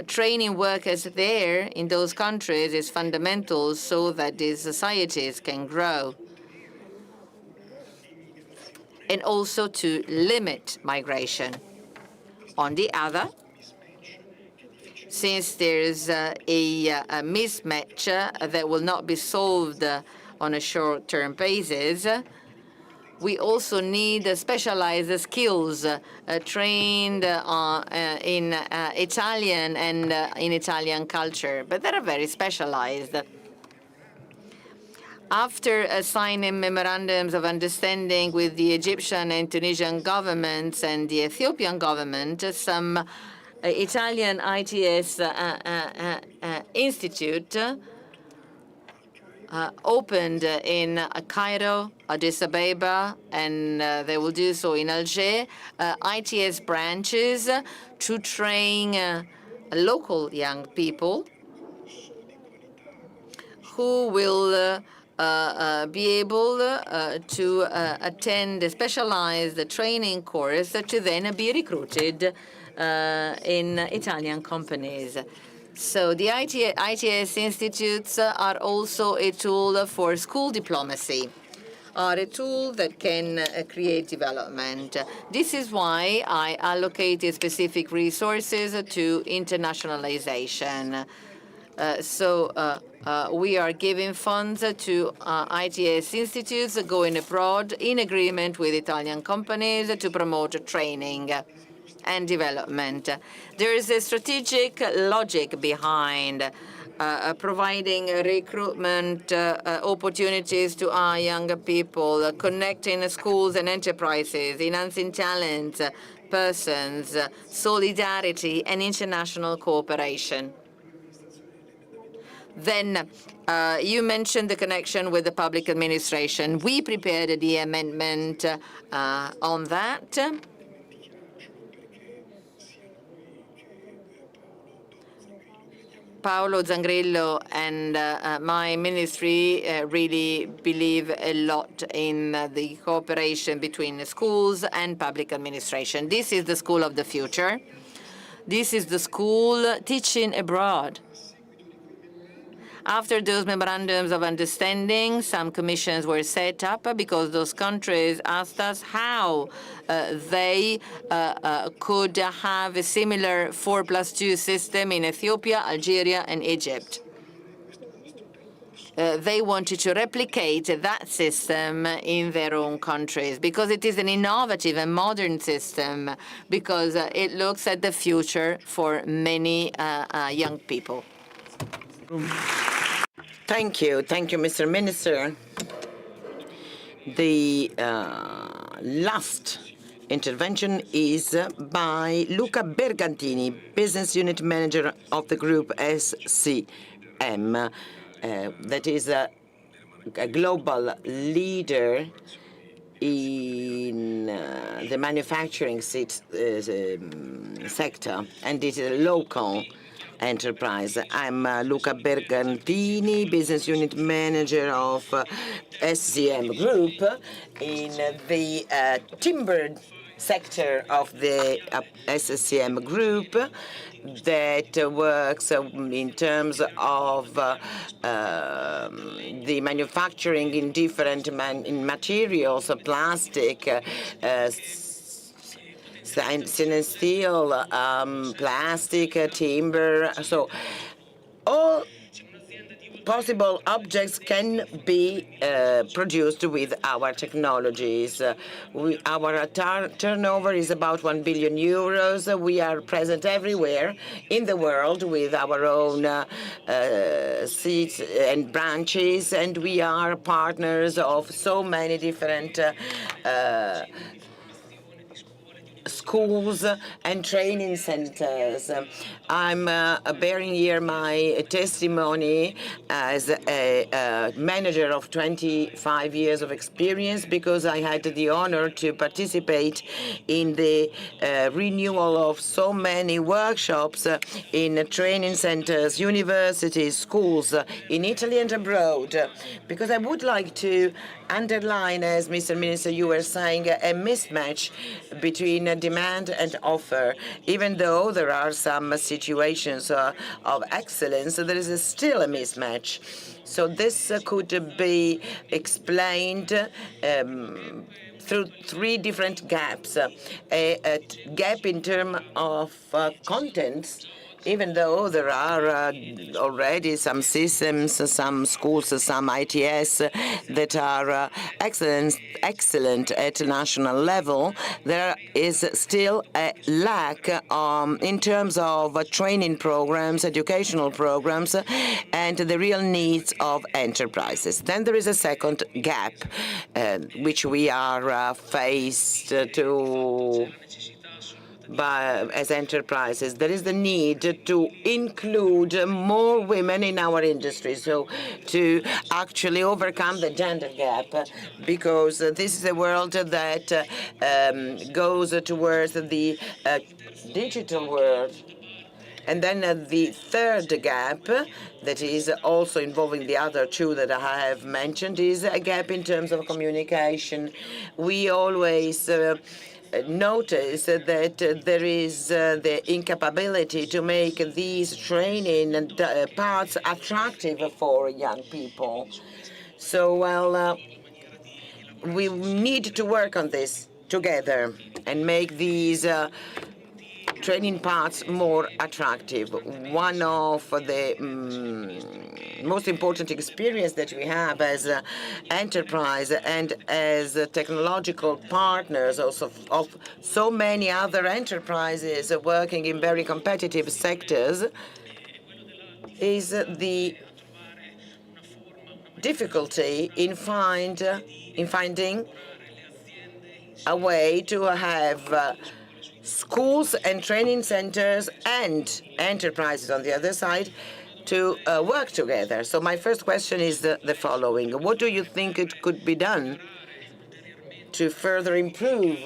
training workers there in those countries is fundamental so that these societies can grow, and also to limit migration. On the other, since there's a mismatch that will not be solved on a short-term basis, we also need specialized skills trained in Italian and in Italian culture, but that are very specialized. After signing memorandums of understanding with the Egyptian and Tunisian governments and the Ethiopian government, some Italian ITS Institute opened in Cairo, Addis Ababa, and they will do so in Alger, ITS branches to train local young people who will be able to attend a specialized training course to then be recruited in Italian companies. So the ITS institutes are also a tool for school diplomacy, are a tool that can create development. This is why I allocated specific resources to internationalization. We are giving funds to ITS institutes going abroad in agreement with Italian companies to promote training and development. There is a strategic logic behind providing recruitment opportunities to our younger people, connecting schools and enterprises, enhancing talent, persons, solidarity, and international cooperation. Then you mentioned the connection with the public administration. We prepared the amendment on that. Paolo Zangrillo and my ministry really believe a lot in the cooperation between schools and public administration. This is the school of the future. This is the school teaching abroad. After those memorandums of understanding, some commissions were set up because those countries asked us how they could have a similar 4+2 system in Ethiopia, Algeria, and Egypt. They wanted to replicate that system in their own countries because it is an innovative and modern system, because it looks at the future for many young people. Thank you, Mr. Minister. The last intervention is by Luca Bergantini, Business Unit Manager of the group S.p.A. That is a global leader in the manufacturing sector, and it is a local enterprise. I'm Luca Bergantini, Business Unit Manager of SCM Group in the timber sector of the SCM Group that works in terms of the manufacturing in different materials, plastic, stainless steel, plastic, timber. So all possible objects can be produced with our technologies. Our turnover is about 1 billion euros. We are present everywhere in the world with our own seats and branches, and we are partners of so many different schools and training centers. I'm bearing here my testimony as a manager of 25 years of experience, because I had the honor to participate in the renewal of so many workshops in training centers, universities, schools in Italy and abroad. Because I would like to underline, as Mr. Minister, you were saying, a mismatch between demand and offer. Even though there are some situations of excellence, there is still a mismatch. So this could be explained through three different gaps. A gap in terms of contents, even though there are already some systems, some schools, some ITS that are excellent at national level, there is still a lack in terms of training programs, educational programs, and the real needs of enterprises. Then there is a second gap, which we are faced to as enterprises. There is the need to include more women in our industry, so to actually overcome the gender gap, because this is a world that goes towards the digital world. And then the third gap, that is also involving the other two that I have mentioned, is a gap in terms of communication. We always notice that there is the incapability to make these training parts attractive for young people. So, well, we need to work on this together and make these training parts more attractive. One of the most important experience that we have as enterprise and as technological partners also of so many other enterprises working in very competitive sectors is the difficulty in finding a way to have schools and training centers and enterprises on the other side to work together. So my first question is the following. What do you think it could be done to further improve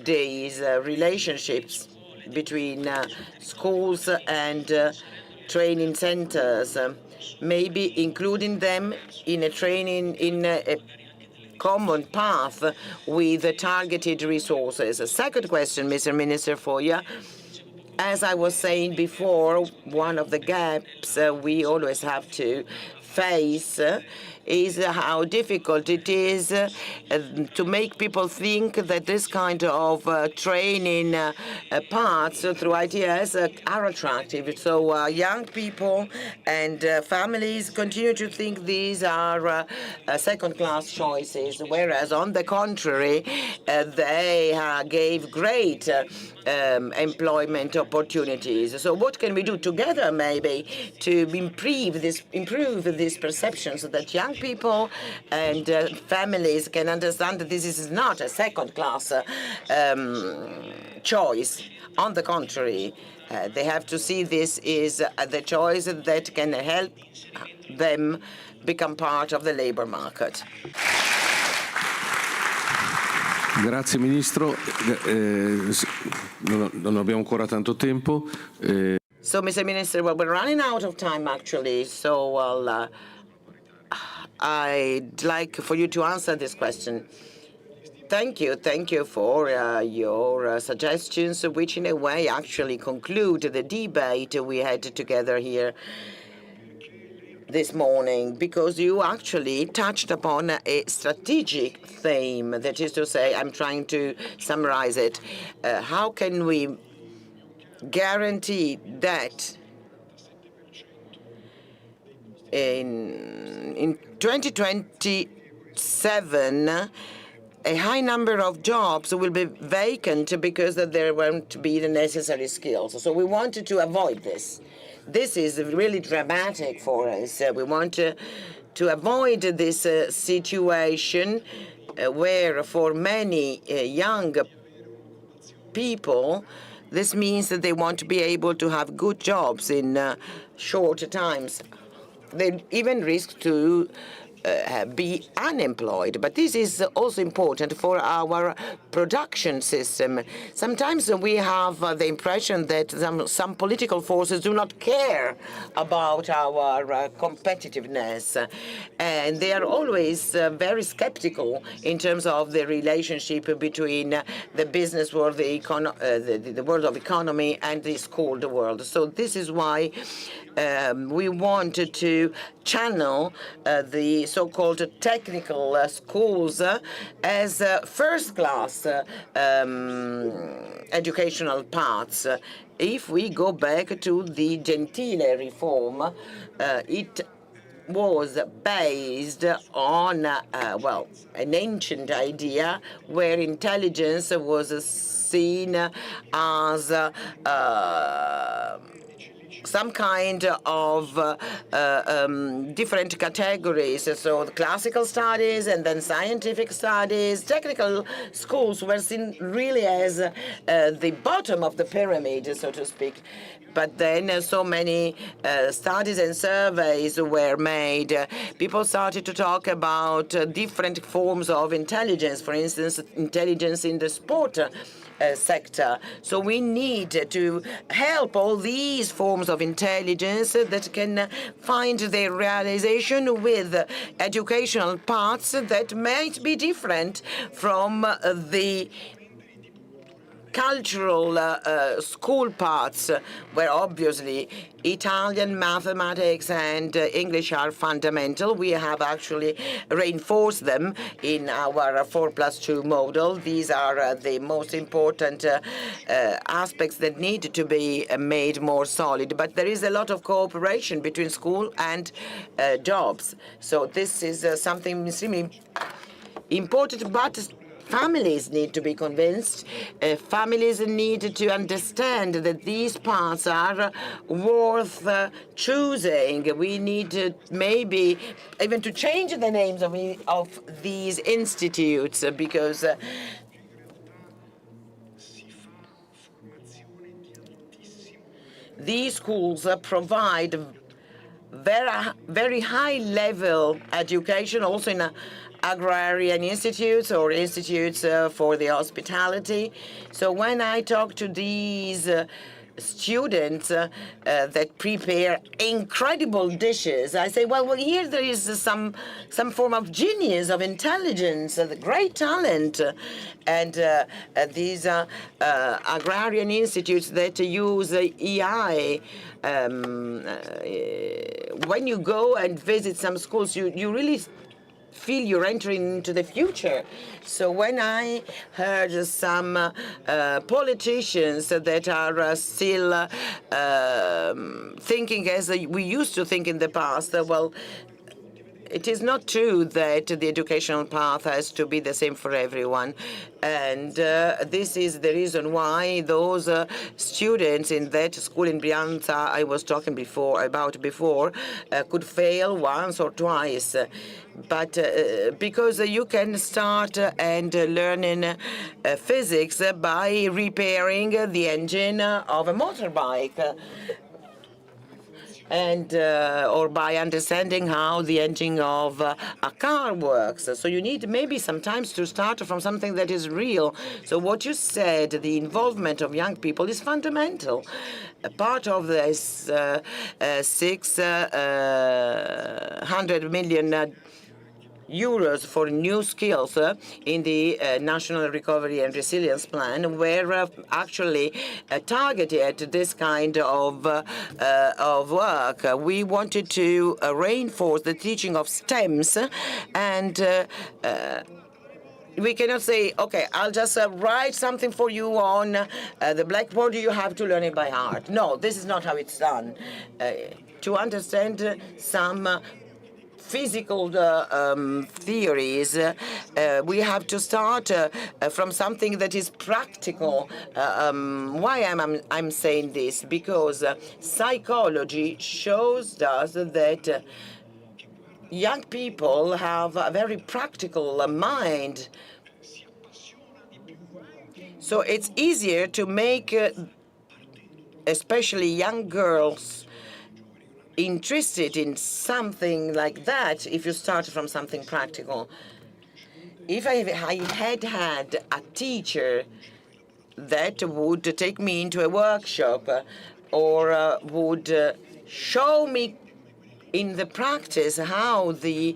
these relationships between schools and training centers, maybe including them in a training, in a common path with targeted resources? A second question, Mr. Minister, for you. As I was saying before, one of the gaps we always have to face is how difficult it is to make people think that this kind of training parts through ITS are attractive. So young people and families continue to think these are second-class choices, whereas on the contrary, they gave great employment opportunities. So what can we do together maybe to improve these perceptions so that young people and families can understand that this is not a second-class choice. On the contrary, they have to see this is the choice that can help them become part of the labor market. Grazie Ministro, non abbiamo ancora tanto tempo. So, Mr. Minister, well, we're running out of time, actually, so I'd like for you to answer this question. Thank you for your suggestions, which in a way actually conclude the debate we had together here this morning, because you actually touched upon a strategic theme. That is to say, I'm trying to summarize it. How can we guarantee that in 2027 a high number of jobs will be vacant because there won't be the necessary skills? So we wanted to avoid this. This is really dramatic for us. We want to avoid this situation where for many young people, this means that they want to be able to have good jobs in short times. They even risk to be unemployed. But this is also important for our production system. Sometimes we have the impression that some political forces do not care about our competitiveness, and they are always very skeptical in terms of the relationship between the business world, the world of economy, and the school world. So this is why we wanted to channel the so-called technical schools as first-class educational paths. If we go back to the Gentile reform, it was based on, well, an ancient idea where intelligence was seen as some kind of different categories. So the classical studies and then scientific studies. Technical schools were seen really as the bottom of the pyramid, so to speak. But then so many studies and surveys were made. People started to talk about different forms of intelligence, for instance, intelligence in the sport sector. So we need to help all these forms of intelligence that can find their realization with educational paths that might be different from the cultural school paths, where obviously Italian, mathematics, and English are fundamental. We have actually reinforced them in our 4+2 model. These are the most important aspects that need to be made more solid. But there is a lot of cooperation between school and jobs. So this is something extremely important, but families need to be convinced. Families need to understand that these paths are worth choosing. We need to maybe even to change the names of these institutes, because these schools provide very high-level education, also in agrarian institutes or institutes for the hospitality. So when I talk to these students that prepare incredible dishes, I say, well, here there is some form of genius, of intelligence, great talent. And these agrarian institutes that use EI, when you go and visit some schools, you really feel you're entering into the future. So when I heard some politicians that are still thinking as we used to think in the past, well, it is not true that the educational path has to be the same for everyone. And this is the reason why those students in that school in Brianza I was talking about before could fail once or twice. but because you can start and learning physics by repairing the engine of a motorbike. And or by understanding how the engine of a car works. So you need maybe sometimes to start from something that is real. So what you said, the involvement of young people is fundamental. A part of this 600 million euros for new skills in the National Recovery and Resilience Plan were actually targeted at this kind of work. We wanted to reinforce the teaching of STEMs, and we cannot say, okay, I'll just write something for you on the blackboard, you have to learn it by heart. No, this is not how it's done. To understand some physical theories, we have to start from something that is practical. Why I'm saying this? Because psychology shows us that young people have a very practical mind. So it's easier to make, especially young girls, interested in something like that if you start from something practical. If I had had a teacher that would take me into a workshop or would show me in the practice how the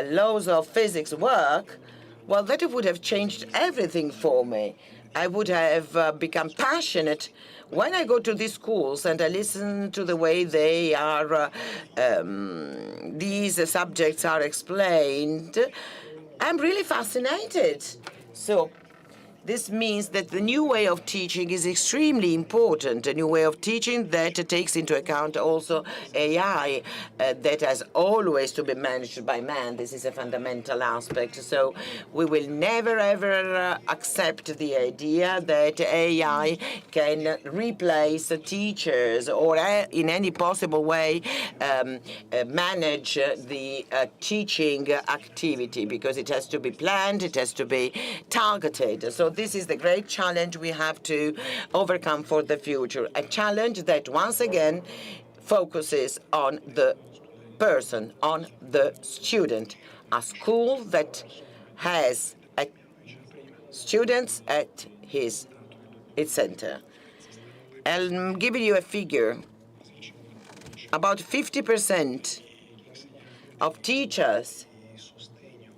laws of physics work, well, that would have changed everything for me. I would have become passionate. When I go to these schools and I listen to the way they are, these subjects are explained, I'm really fascinated. So this means that the new way of teaching is extremely important, a new way of teaching that takes into account also AI, that has always to be managed by man. This is a fundamental aspect. So we will never, ever accept the idea that AI can replace teachers or in any possible way manage the teaching activity, because it has to be planned, it has to be targeted. So this is the great challenge we have to overcome for the future, a challenge that once again focuses on the person, on the student, a school that has students at its center. I'm giving you a figure. About 50% of teachers,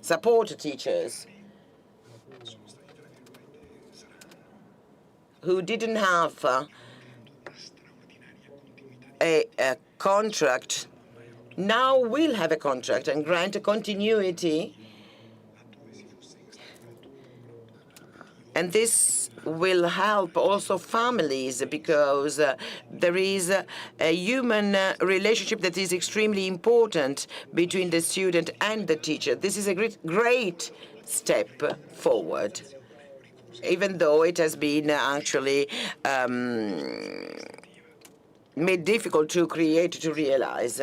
support teachers, who didn't have a contract now will have a contract and grant a continuity. And this will help also families, because there is a human relationship that is extremely important between the student and the teacher. This is a great step forward, even though it has been actually made difficult to create, to realize.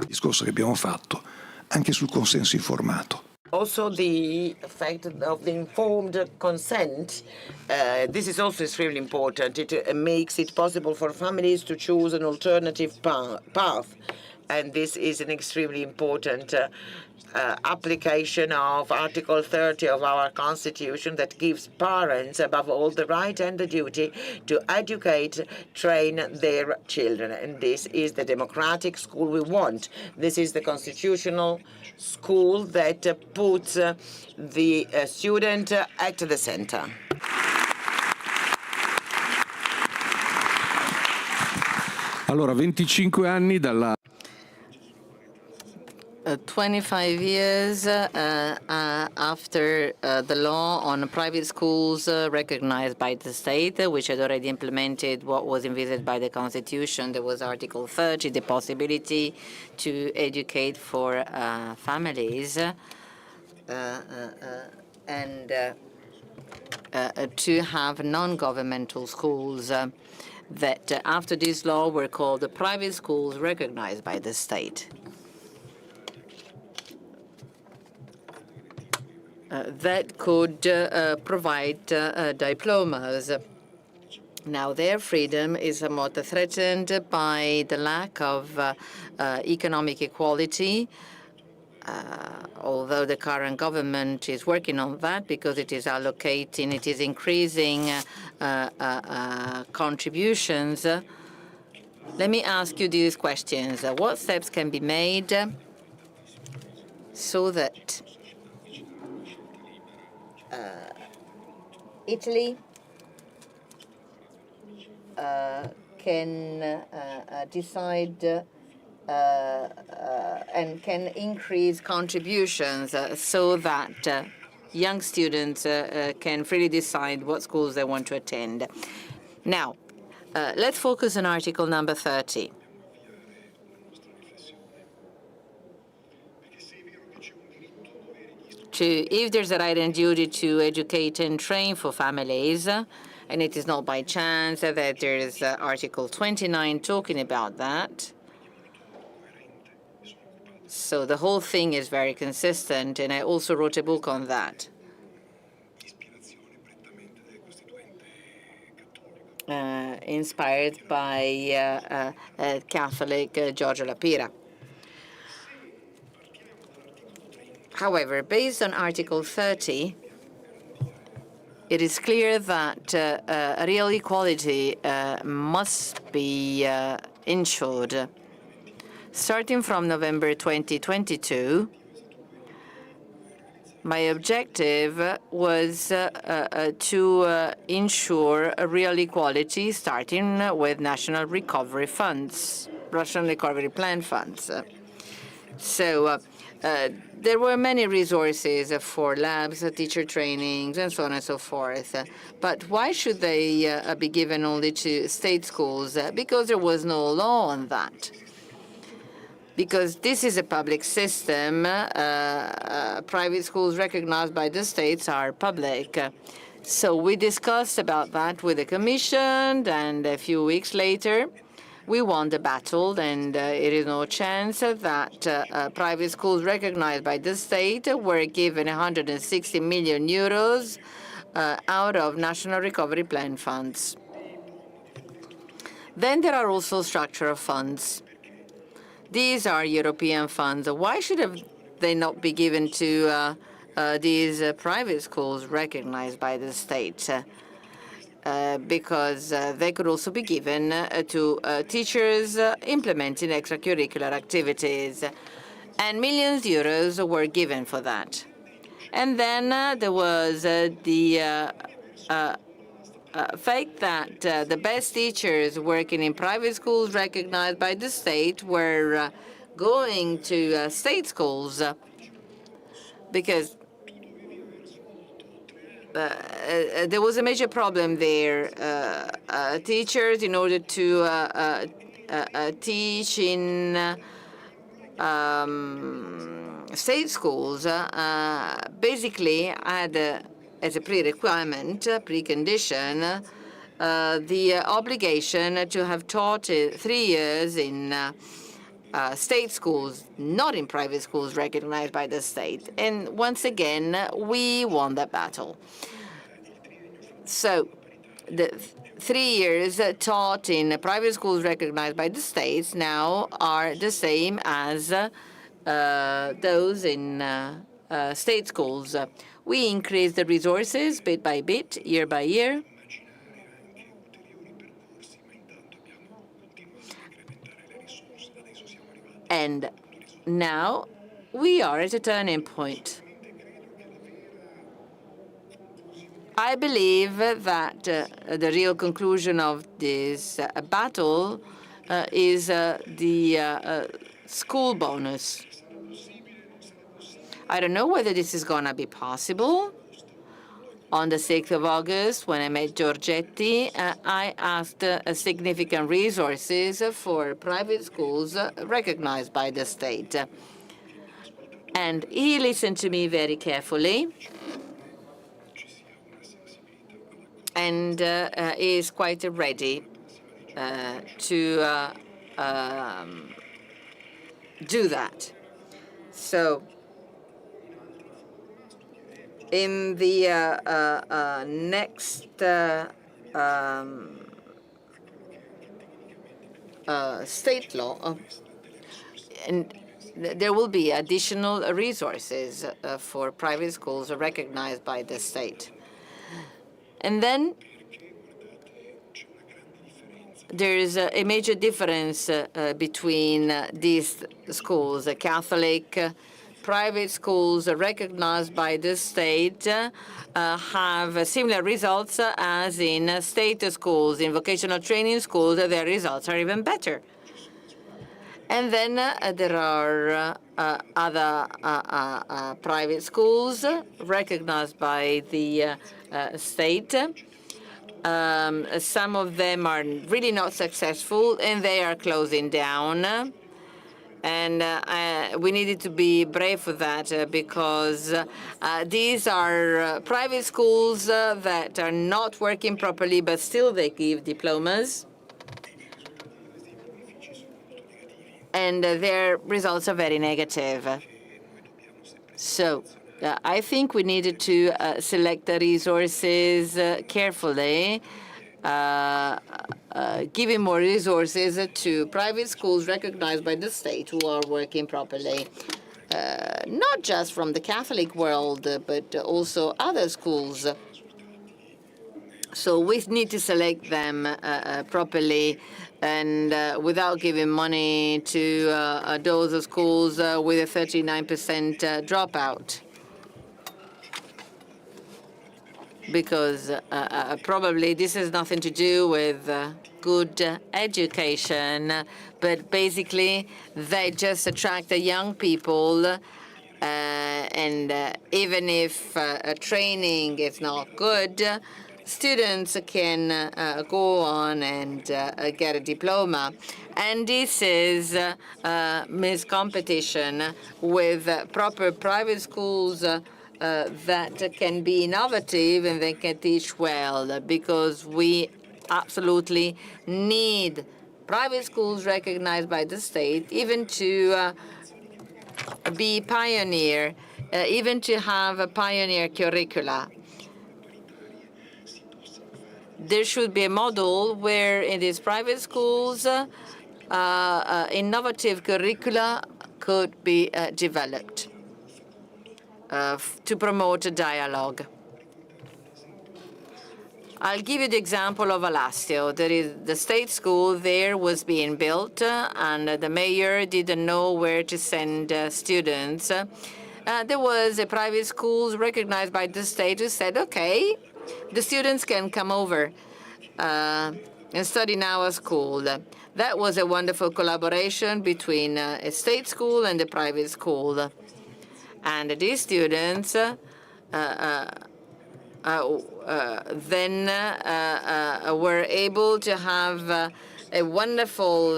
Discorso che abbiamo fatto anche sul consenso informato. Also, the fact of the informed consent, this is also extremely important. It makes it possible for families to choose an alternative path. And this is an extremely important application of Article 30 of our Constitution that gives parents, above all, the right and the duty to educate, train their children. And this is the democratic school we want. This is the constitutional school that puts the student at the center. Allora, 25 anni dalla 25 years after the law on private schools recognized by the state, which had already implemented what was envisaged by the Constitution. There was Article 30, the possibility to educate for families and to have non-governmental schools that after this law were called the private schools recognized by the state. that could provide diplomas. Now, their freedom is somewhat threatened by the lack of economic equality, although the current government is working on that because it is allocating, it is increasing contributions. Let me ask you these questions. What steps can be made so that Italy can decide and can increase contributions so that young students can freely decide what schools they want to attend. Now, let's focus on article number 30. If there's a right and duty to educate and train for families, and it is not by chance that there is Article 29 talking about that. So the whole thing is very consistent, and I also wrote a book on that. Inspired by Catholic Giorgio Lapira. However, based on Article 30, it is clear that real equality must be ensured. Starting from November 2022, my objective was to ensure a real equality, starting with national recovery funds, national recovery plan funds. So there were many resources for labs, teacher trainings, and so on and so forth. But why should they be given only to state schools? Because there was no law on that. Because this is a public system, private schools recognized by the states are public. So we discussed about that with the Commission, and a few weeks later, we won the battle, and it is no chance that private schools recognized by the state were given 160 million euros out of National Recovery Plan funds. Then there are also structural funds. These are European funds. Why should they not be given to these private schools recognized by the state? Because they could also be given to teachers implementing extracurricular activities. And millions of euros were given for that. And then there was the fact that the best teachers working in private schools recognized by the state were going to state schools because there was a major problem there. Teachers, in order to teach in state schools, basically had as a precondition, the obligation to have taught 3 years in state schools, not in private schools recognized by the state. And once again, we won that battle. So the 3 years taught in private schools recognized by the states now are the same as those in state schools. We increased the resources bit by bit, year by year. And now we are at a turning point. I believe that the real conclusion of this battle is the school bonus. I don't know whether this is going to be possible. On the 6th of August, when I met Giorgetti, I asked significant resources for private schools recognized by the state. And he listened to me very carefully and is quite ready to do that. So in the next state law, and there will be additional resources for private schools recognized by the state. And then there is a major difference between these schools. Catholic private schools recognized by the state have similar results as in state schools. In vocational training schools, their results are even better. And then there are other private schools recognized by the state. Some of them are really not successful, and they are closing down. And we needed to be brave for that because these are private schools that are not working properly, but still they give diplomas. And their results are very negative. So I think we needed to select the resources carefully, giving more resources to private schools recognized by the state who are working properly, not just from the Catholic world, but also other schools. So we need to select them properly and without giving money to those schools with a 39% dropout. Because probably this has nothing to do with good education, but basically they just attract the young people, and even if training is not good, students can go on and get a diploma. And this is miscompetition with proper private schools that can be innovative and they can teach well, because we absolutely need private schools recognized by the state, even to be pioneer, even to have a pioneer curricula. There should be a model where in these private schools, innovative curricula could be developed to promote a dialogue. I'll give you the example of Alassio. There is the state school there was being built, and the mayor didn't know where to send students. There was a private school recognized by the state who said, okay, the students can come over and study in our school. That was a wonderful collaboration between a state school and a private school. And these students then were able to have a wonderful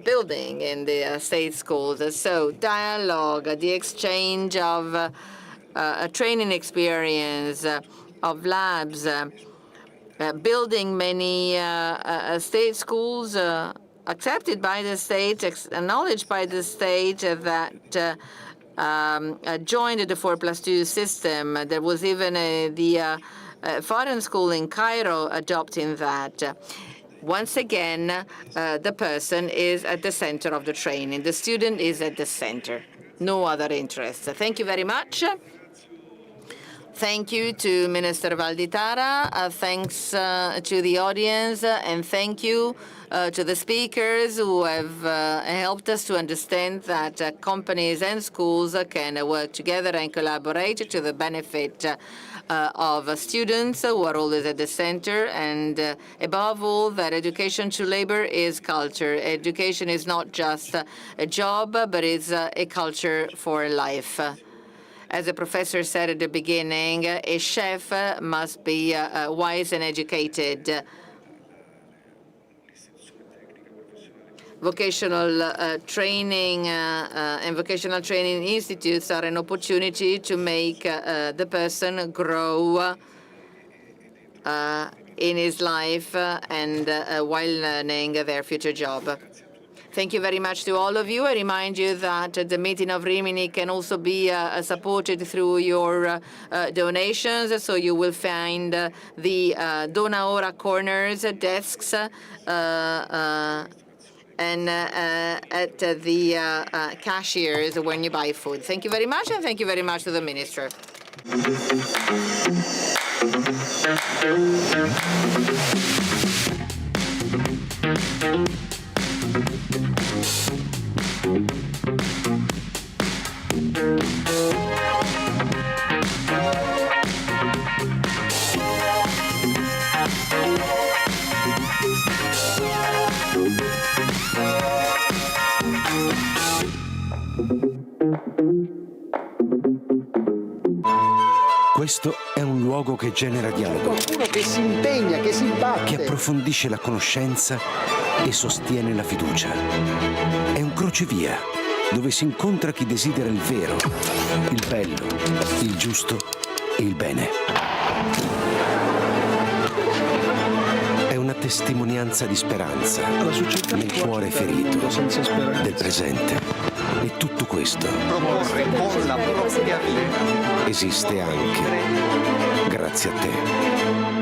building in the state schools. So dialogue, the exchange of a training experience, of labs, building many state schools accepted by the state, acknowledged by the state that joined the 4+2 system. There was even the foreign school in Cairo adopting that. Once again, the person is at the center of the training. The student is at the center. No other interest. Thank you very much. Thank you to Minister Valditara. Thanks to the audience, and thank you to the speakers who have helped us to understand that companies and schools can work together and collaborate to the benefit of students who are always at the center, and above all, that education to labor is culture. Education is not just a job, but it's a culture for life. As the professor said at the beginning, a chef must be wise and educated. Vocational training and vocational training institutes are an opportunity to make the person grow in his life and while learning their future job. Thank you very much to all of you. I remind you that the meeting of Rimini can also be supported through your donations. So you will find the Dona Ora corners, desks, and at the cashiers when you buy food. Thank you very much, and thank you very much to the Minister. Questo è un luogo che genera dialogo, Qualcuno che si impegna, che si batte. che approfondisce la conoscenza e sostiene la fiducia. È un crocevia dove si incontra chi desidera il vero, il bello, il giusto e il bene. È una testimonianza di speranza nel cuore ferito del presente. E tutto questo Proporre con la propria vita. esiste anche grazie a te.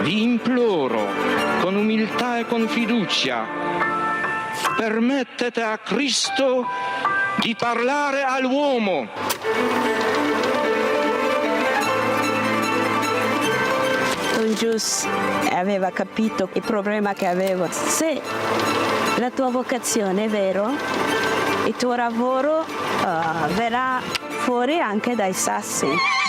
Vi imploro, con umiltà e con fiducia, permettete a Cristo di parlare all'uomo. Don Gius aveva capito il problema che avevo. Se la tua vocazione è vero, il tuo lavoro verrà fuori anche dai sassi.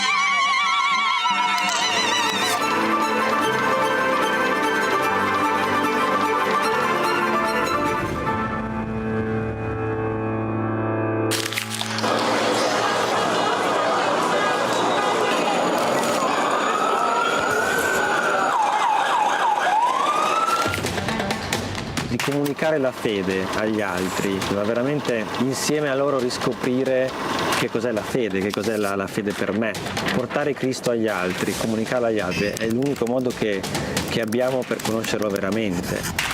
Comunicare la fede agli altri, ma veramente insieme a loro riscoprire che cos'è la fede, che cos'è la fede per me. Portare Cristo agli altri, comunicarlo agli altri è l'unico modo che abbiamo per conoscerlo veramente.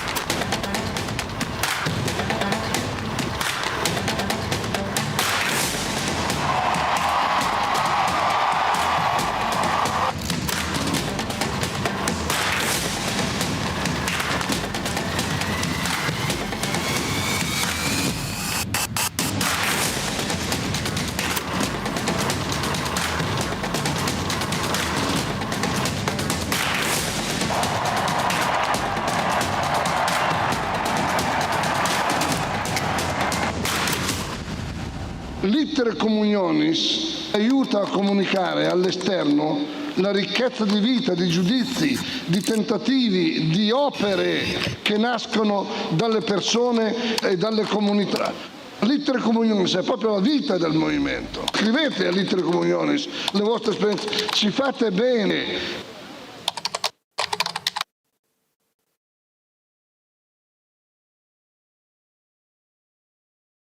L'Itere Communionis aiuta a comunicare all'esterno la ricchezza di vita, di giudizi, di tentativi, di opere che nascono dalle persone e dalle comunità. L'Itere Communionis è proprio la vita del movimento. Scrivete all'Itere Communionis le vostre esperienze, ci fate bene.